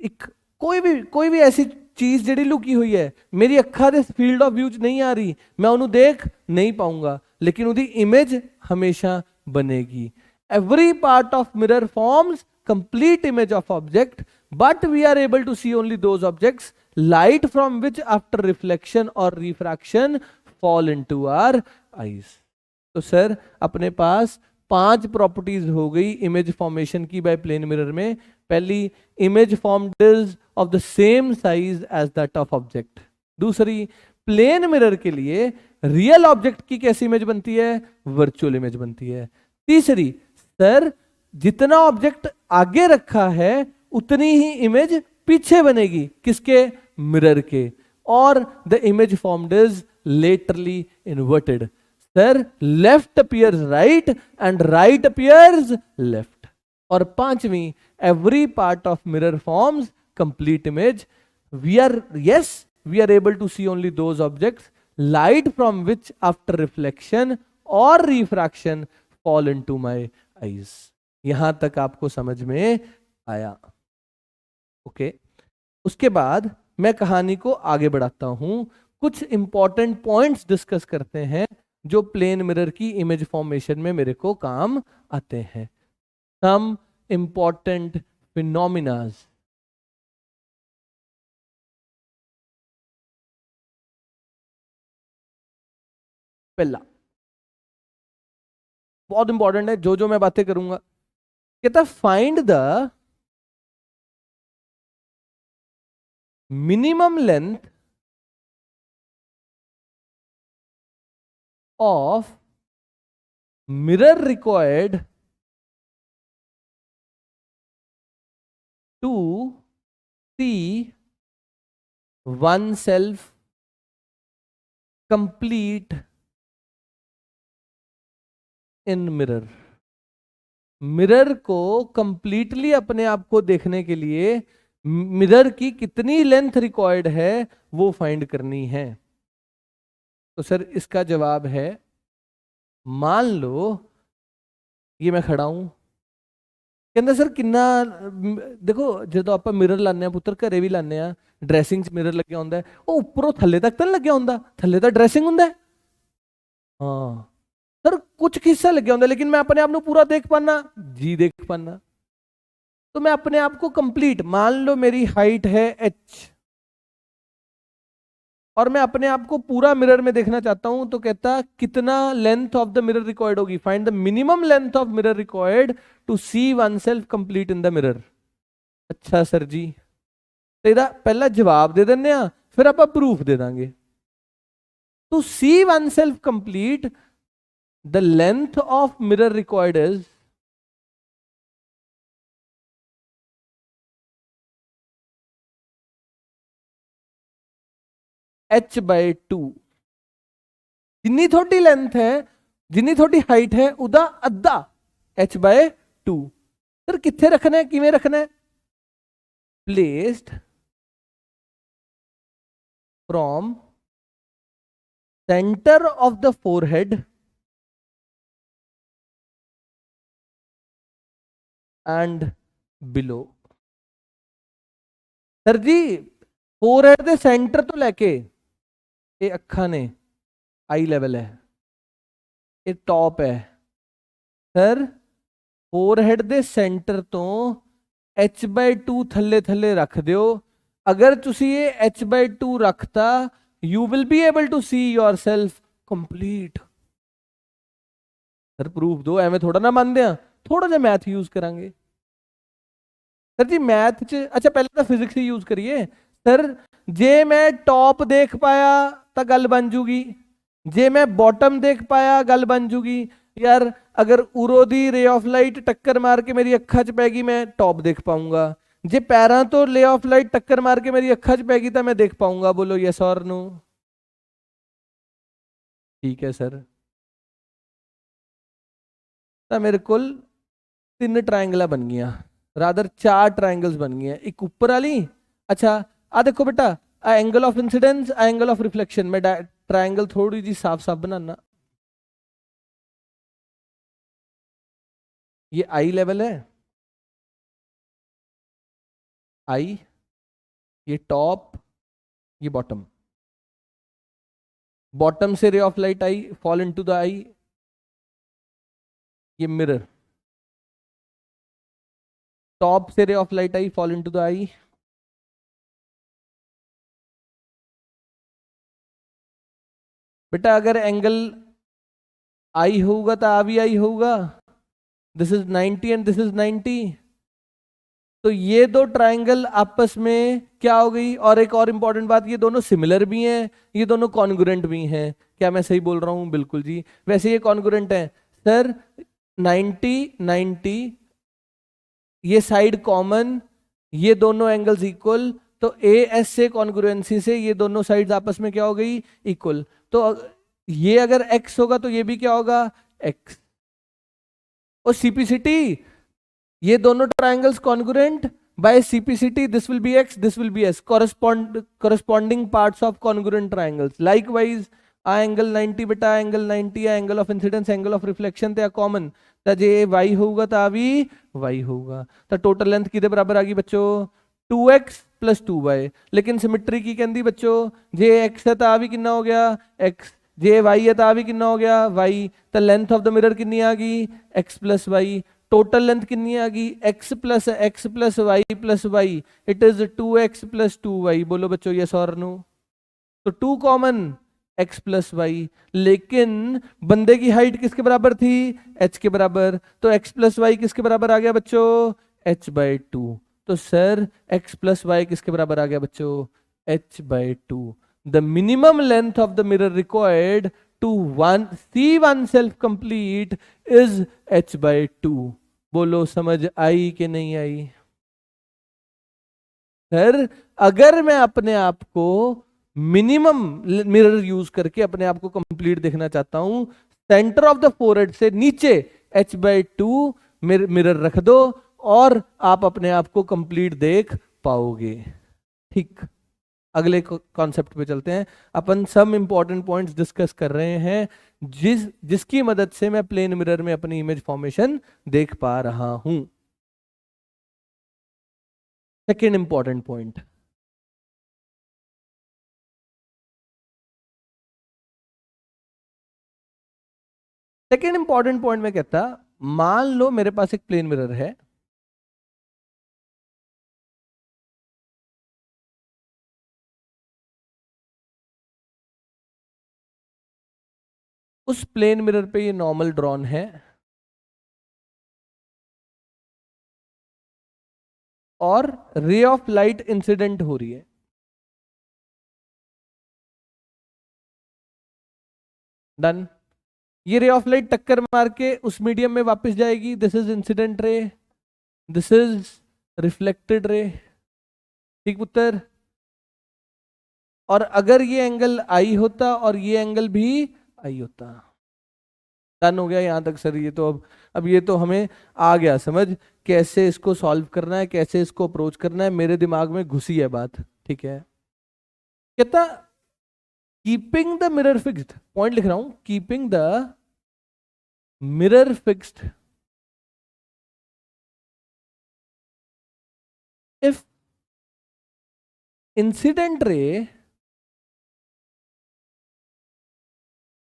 A: एक कोई भी ऐसी चीज जिहड़ी लुकी हुई है मेरी अखां दे फील्ड ऑफ व्यू च नहीं आ रही, मैं उन्होंने देख नहीं पाऊंगा, लेकिन उदी इमेज हमेशा बनेगी। Every part of mirror forms complete image of object, but we are able to see only those objects light from which after reflection or refraction fall into our eyes। तो सर अपने पास 5 properties हो गई image formation की by plane mirror में। पहली, image formed is of the same size as that of object. दूसरी, plane mirror के लिए रियल ऑब्जेक्ट की कैसी इमेज बनती है? वर्चुअल इमेज बनती है। तीसरी, सर जितना ऑब्जेक्ट आगे रखा है उतनी ही इमेज पीछे बनेगी, किसके? मिरर के। और the image formed is laterally inverted. Sir left appears right and right appears left. और पांचवी, every part of mirror forms complete image. We are able to see only those objects light from which after reflection और refraction fall into my eyes. यहां तक आपको समझ में आया? Okay उसके बाद मैं कहानी को आगे बढ़ाता हूं, कुछ इंपॉर्टेंट पॉइंट्स डिस्कस करते हैं जो प्लेन मिरर की इमेज फॉर्मेशन में मेरे को काम आते हैं। Some important phenomenas. पहला बहुत इंपॉर्टेंट है, जो मैं बातें करूंगा, कहता find the minimum length of mirror required to see oneself complete in mirror। Mirror को कंप्लीटली अपने आप को देखने के लिए मिरर की कितनी लेंथ रिक्वायर्ड है वो फाइंड करनी है। तो सर इसका जवाब है, मान लो ये मैं खड़ा हूं, कहते सर किन्ना, देखो जो ਆਪਾਂ ਮਿਰਰ ਲਾਉਂਦੇ ਆ ਪੁੱਤਰ, ਘਰੇ ਵੀ ਲਾਉਂਦੇ ਆ, ਡਰੈਸਿੰਗ 'ਚ ਮਿਰਰ ਲੱਗਿਆ ਹੁੰਦਾ, ਉਹ ਉੱਪਰੋਂ ਥੱਲੇ ਤੱਕ ਤਾਂ ਲੱਗਿਆ ਹੁੰਦਾ, ਥੱਲੇ ਤਾਂ ਡਰੈਸਿੰਗ ਹੁੰਦਾ। ਹਾਂ सर कुछ हिस्सा लग गया होता, लेकिन मैं अपने आप को पूरा देख पाना जी, देख पाना। तो मैं अपने आप को कंप्लीट, मान लो मेरी हाइट है h और मैं अपने आप को पूरा मिरर में देखना चाहता हूं, तो कहता कितना length of the mirror required होगी, find the minimum length of mirror required to see oneself complete in the mirror. अच्छा सर जी, तो ਇਹਦਾ ਪਹਿਲਾ ਜਵਾਬ ਦੇ ਦਿੰਨੇ ਆ, ਫਿਰ ਆਪਾਂ ਪ੍ਰੂਫ ਦੇ ਦਾਂਗੇ। To see oneself complete, the length of mirror required is h by 2। जिन्नी थोड़ी लेंथ है, जिन्नी थोड़ी हाइट है, उदा अद्धा h by 2। सर किथे रखना है, किवें रखना है, placed from centre of the forehead and below. Sir ji forehead के सेंटर तो लैके ये अखा ने आई लेवल है, ये टॉप है। सर फोरहेड के सेंटर तो h/2 थले थले रख दो। अगर तुसी ये h/2 रखता, you will be able to see yourself complete. Sir proof दो, एवं थोड़ा ना मान दिया, थोड़ा जा मैथ यूज करांगे। सर जी मैथ च, अच्छा पहले तो फिजिक्स ही यूज करिए। सर जे मैं टॉप देख पाया तो गल बन जूगी, जे मैं बॉटम देख पाया गल बन जूगी। यार अगर उरो दी रे ऑफ लाइट टक्कर मार के मेरी अखा च पैगी, मैं टॉप देख पाऊंगा। जे पैरां तो रे ऑफ लाइट टक्कर मार के मेरी अखा च पैगी तो मैं देख पाऊंगा। बोलो यस और नो। ठीक है सर, तो मेरे को 3 ट्रायंगल बन गया, रादर 4 ट्रायंगल्स बन गए। एक ऊपर वाली, अच्छा आ देखो बेटा, आ एंगल ऑफ इंसिडेंस, आ एंगल ऑफ रिफ्लेक्शन। मैं ट्रायंगल थोड़ी जी साफ साफ बनाना। ये आई लेवल है, आई, ये टॉप, ये बॉटम। बॉटम से रे ऑफ लाइट आई फॉल इनटू द आई, ये मिरर। टॉप से रे ऑफ लाइट आई फॉल इनटू द आई, बेटा अगर एंगल आई होगा तो आ भी आई होगा। This is 90 and this is 90, तो ये दो ट्रायंगल आपस में क्या हो गई। और एक और इंपॉर्टेंट बात, ये दोनों सिमिलर भी हैं, ये दोनों कॉन्ग्रुएंट भी हैं। क्या मैं सही बोल रहा हूं? बिल्कुल जी, वैसे ये कॉन्ग्रुएंट है। सर 90 90, ये साइड कॉमन, ये दोनों एंगल्स इक्वल, तो ए एस से कॉन्ग्रुएंसी से ये दोनों साइड्स आपस में क्या हो गई, इक्वल। तो ये अगर x होगा तो ये भी क्या होगा, x। और सीपीसीटी, ये दोनों triangles congruent, by CPCT this will be x, this will be s, corresponding parts of congruent triangles। Likewise आ एंगल 90 बेटा, angle 90 angle of incidence, angle of reflection ते कॉमन, तो जे y होगा तो आ भी y होगा। तो टोटल लेंथ किदे बराबर आ गई बच्चों, 2x + 2y। लेकिन सिमेट्री की कहती बच्चों, जे x है तो आ भी कितना हो गया x, जे y है तो आ भी कितना हो गया y। तो लेंथ ऑफ द मिरर कितनी आ गई, x + y। टोटल लेंथ कितनी आ गई, x + x + y + y, it is 2x + 2y। बोलो बच्चों यस और नो। तो 2 कॉमन, x + y। लेकिन बंदे की हाइट किसके बराबर थी, h के बराबर, तो x + y किसके बराबर आ गया बच्चों, h/2। तो सर x + y किसके बराबर आ गया बच्चों, h/2। The minimum length of the mirror required to see oneself complete is h/2। बोलो समझ आई कि नहीं आई? सर अगर मैं अपने आप को मिनिमम मिरर यूज करके अपने आप को कंप्लीट देखना चाहता हूं, सेंटर ऑफ द फोरहेड से नीचे h/2 मिरर रख दो और आप अपने आप को कंप्लीट देख पाओगे। ठीक, अगले कॉन्सेप्ट पे चलते हैं। अपन सम इंपॉर्टेंट पॉइंट्स डिस्कस कर रहे हैं जिसकी मदद से मैं प्लेन मिरर में अपनी इमेज फॉर्मेशन देख पा रहा हूं। Second important point, second important point में कहता, मान लो मेरे पास एक प्लेन मिरर है, उस प्लेन मिरर पे ये नॉर्मल ड्रॉन है और रे ऑफ लाइट इंसिडेंट हो रही है। डन। ये रे ऑफ लाइट टक्कर मार के उस मीडियम में वापस जाएगी। This is incident ray, this is reflected ray. ठीक पुत्र। और अगर ये एंगल आई होता और ये एंगल भी आई होता। डन हो गया यहां तक सर। ये तो अब ये तो हमें आ गया समझ, कैसे इसको सॉल्व करना है, कैसे इसको अप्रोच करना है, मेरे दिमाग में घुसी है बात। ठीक है। कहता keeping the mirror fixed, point लिख रहा हूं, keeping the mirror fixed if incident ray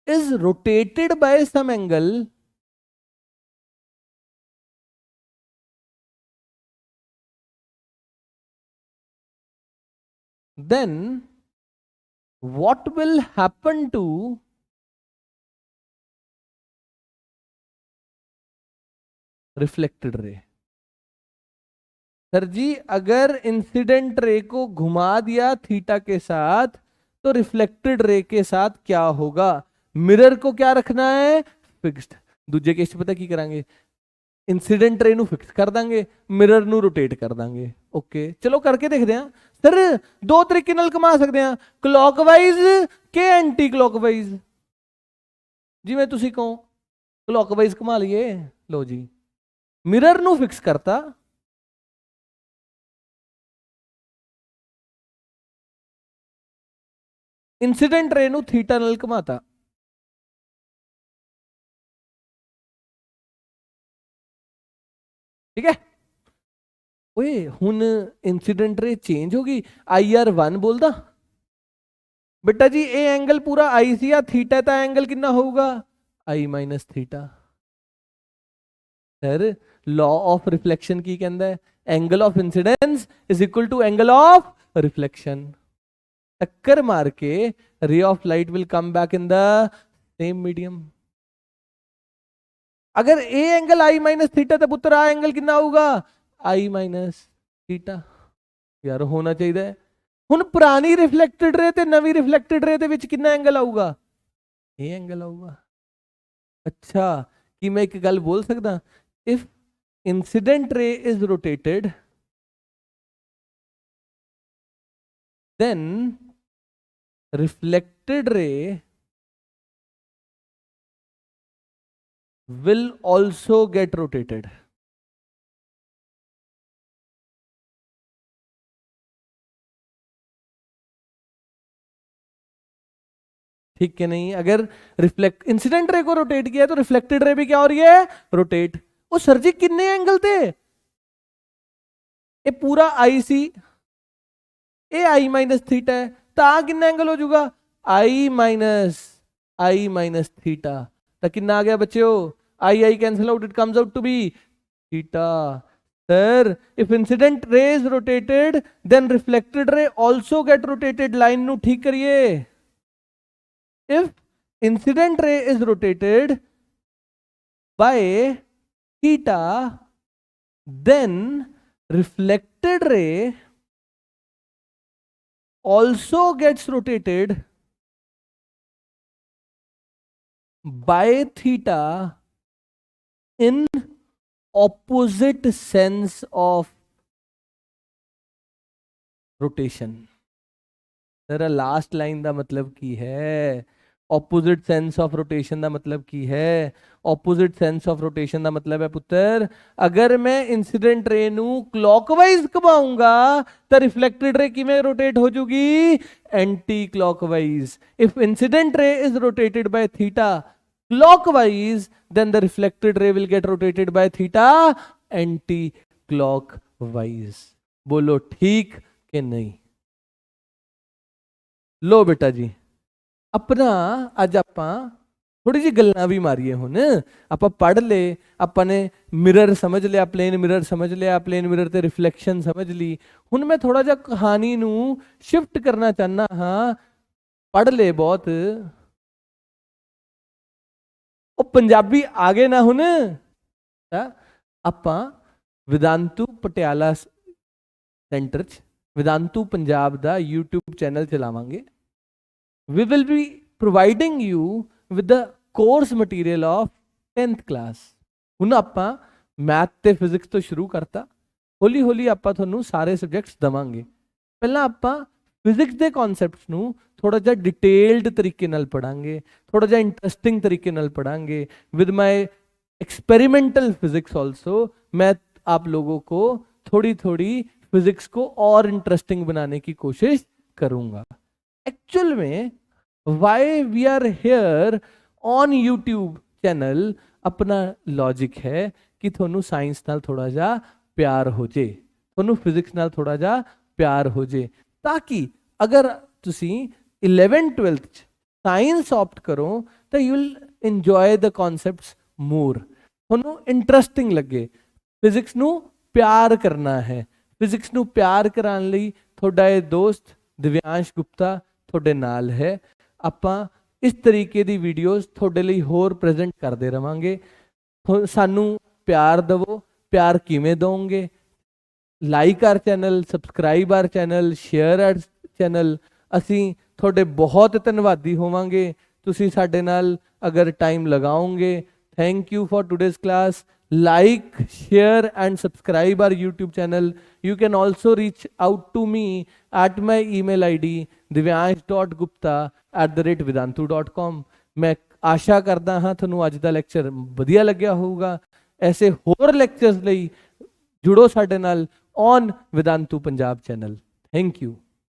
A: is rotated by some angle, then what will happen to reflected ray? Sir ji अगर इंसिडेंट रे को घुमा दिया थीटा के साथ तो रिफ्लेक्टेड रे के साथ क्या होगा? मिरर को क्या रखना है? फिक्स्ड। दूजे केस पता की करांगे, इंसिडेंट रे नु फिक्स कर देंगे, मिरर नु रोटेट कर देंगे। ओके चलो करके देखते हैं। सर दो तरीके नाल घुमा सकते हैं, क्लॉकवाइज के एंटी क्लॉकवाइज। जिवें तुसी कहो क्लॉकवाइज घुमा लिए, लो जी मिरर नु फिक्स करता, इंसिडेंट रे नु थीटा नाल घुमाता। ठीक है। ओए हुन इंसिडेंट रे चेंज होगी, IR1 बोलदा बेटा जी ए एंगल पूरा आई सी या थीटा ता एंगल कितना होगा? I minus theta. Sir law of reflection की कहंदा है angle of incidence is equal to angle of reflection. टक्कर मार के ray of light will come back in the same medium. अगर ए एंगल I माइनस थीटा तो पुत्र आ एंगल कितना होगा? I minus theta. यार होना चाहिए। हुन पुरानी रिफ्लेक्टेड रे ते नवी रिफ्लेक्टेड रे दे विच कितना एंगल आऊगा? A angle आऊगा। अच्छा कि मैं एक गल बोल सकदा, if incident ray is rotated then reflected ray will also get rotated. ठीक है नहीं? अगर रिफ्लेक्ट इंसिडेंट रे को रोटेट किया तो रिफ्लेक्टेड रे भी क्या हो रही है? रोटेट। ओ सर जी कितने एंगल थे? ये पूरा आई सी ए I माइनस थीटा है, ता कितना एंगल हो जाऊगा? I minus theta. तो कितना आ गया बच्चों? I cancel out, it comes out to be theta. Sir if incident ray is rotated then reflected ray also get rotated. Line नु ठीक करिए। If incident ray is rotated by theta then reflected ray also gets rotated by theta in opposite sense of rotation। तेरा last line का मतलब की है opposite sense of rotation का मतलब की है? ऑपोजिट सेंस ऑफ रोटेशन का मतलब है पुत्र, अगर मैं इंसिडेंट रे नू क्लॉकवाइज घुमाऊंगा तो रिफ्लेक्टेड रे किवें रोटेट हो जूगी? Anti clockwise. If incident ray is rotated by theta clockwise, then the reflected ray will get rotated by theta anti-clockwise। बोलो ठीक कि नहीं? लो बेटा जी, अपना अज आपां थोड़ी जी गल्लां भी मारीए। हुण आपां पढ़ ले, आपां ने मिरर समझ लिया, प्लेन मिरर समझ लिया, प्लेन मिरर ते रिफ्लेक्शन समझ ली। हुण मैं थोड़ा जा कहानी नू शिफ्ट करना चाहना हाँ। पढ़ ले बहुत, ਉਹ ਪੰਜਾਬੀ ਆ ਗਏ ਨਾ ਹੁਣ ਤਾਂ ਆਪਾਂ ਵਿਦਾਂਤੂ ਪਟਿਆਲਾ ਸੈਂਟਰ 'ਚ ਵਿਦਾਂਤੂ ਪੰਜਾਬ ਦਾ YouTube ਚੈਨਲ ਚਲਾਵਾਂਗੇ। we will be providing you with the course material of 10th class। ਹੁਣ ਆਪਾਂ ਮੈਥ ਤੇ ਫਿਜ਼ਿਕਸ ਤੋਂ ਸ਼ੁਰੂ ਕਰਤਾ, ਹੌਲੀ ਹੌਲੀ ਆਪਾਂ ਤੁਹਾਨੂੰ ਸਾਰੇ ਸਬਜੈਕਟਸ ਦਵਾਂਗੇ। ਪਹਿਲਾਂ ਆਪਾਂ ਫਿਜ਼ਿਕਸ ਦੇ ਕਨਸੈਪਟਸ ਨੂੰ थोड़ा जा डिटेल्ड तरीके नाल पढ़ांगे, थोड़ा जा इंटरेस्टिंग तरीके नाल पढ़ांगे with my experimental physics also. मैं आप लोगों को थोड़ी थोड़ी फिजिक्स को और इंटरेस्टिंग बनाने की कोशिश करूंगा। एक्चुअल में why we are here on YouTube channel, अपना लॉजिक है कि थोनू साइंस नाल थोड़ा जा प्यार हो जे, थोनू फिजिक्स नाल थोड़ा जा प्यार हो जे, ताकि अगर तुसी 11th-12th साइंस ऑप्ट करो तो you will enjoy the concepts more, थोनू इंटरेस्टिंग लगे। फिजिक्स नू प्यार करना है, फिजिक्स नू प्यार कराने लई थोड़ा ये दोस्त दिव्यांश गुप्ता थोड़े नाल है। आपां इस तरीके दी वीडियोस थोड़े लई होर प्रेजेंट करते रवांगे। सानू प्यार दवो, प्यार किवें दोगे? Like our channel, subscribe our channel, share our channel. ਅਸੀਂ ਤੁਹਾਡੇ ਬਹੁਤ ਧੰਨਵਾਦੀ ਹੋਵਾਂਗੇ ਤੁਸੀਂ ਸਾਡੇ ਨਾਲ ਅਗਰ ਟਾਈਮ ਲਗਾਓਗੇ। Thank you for today's class. like, share and subscribe our YouTube channel. You can also reach out to me at my email ID divyansh.gupta@vedantu.com। मैं आशा करता हाँ ਤੁਹਾਨੂੰ ਅੱਜ ਦਾ ਲੈਕਚਰ ਵਧੀਆ ਲੱਗਿਆ ਹੋਊਗਾ। ਐਸੇ ਹੋਰ ਲੈਕਚਰਸ ਲਈ ਜੁੜੋ ਸਾਡੇ ਨਾਲ on Vedantu Punjab channel. Thank you.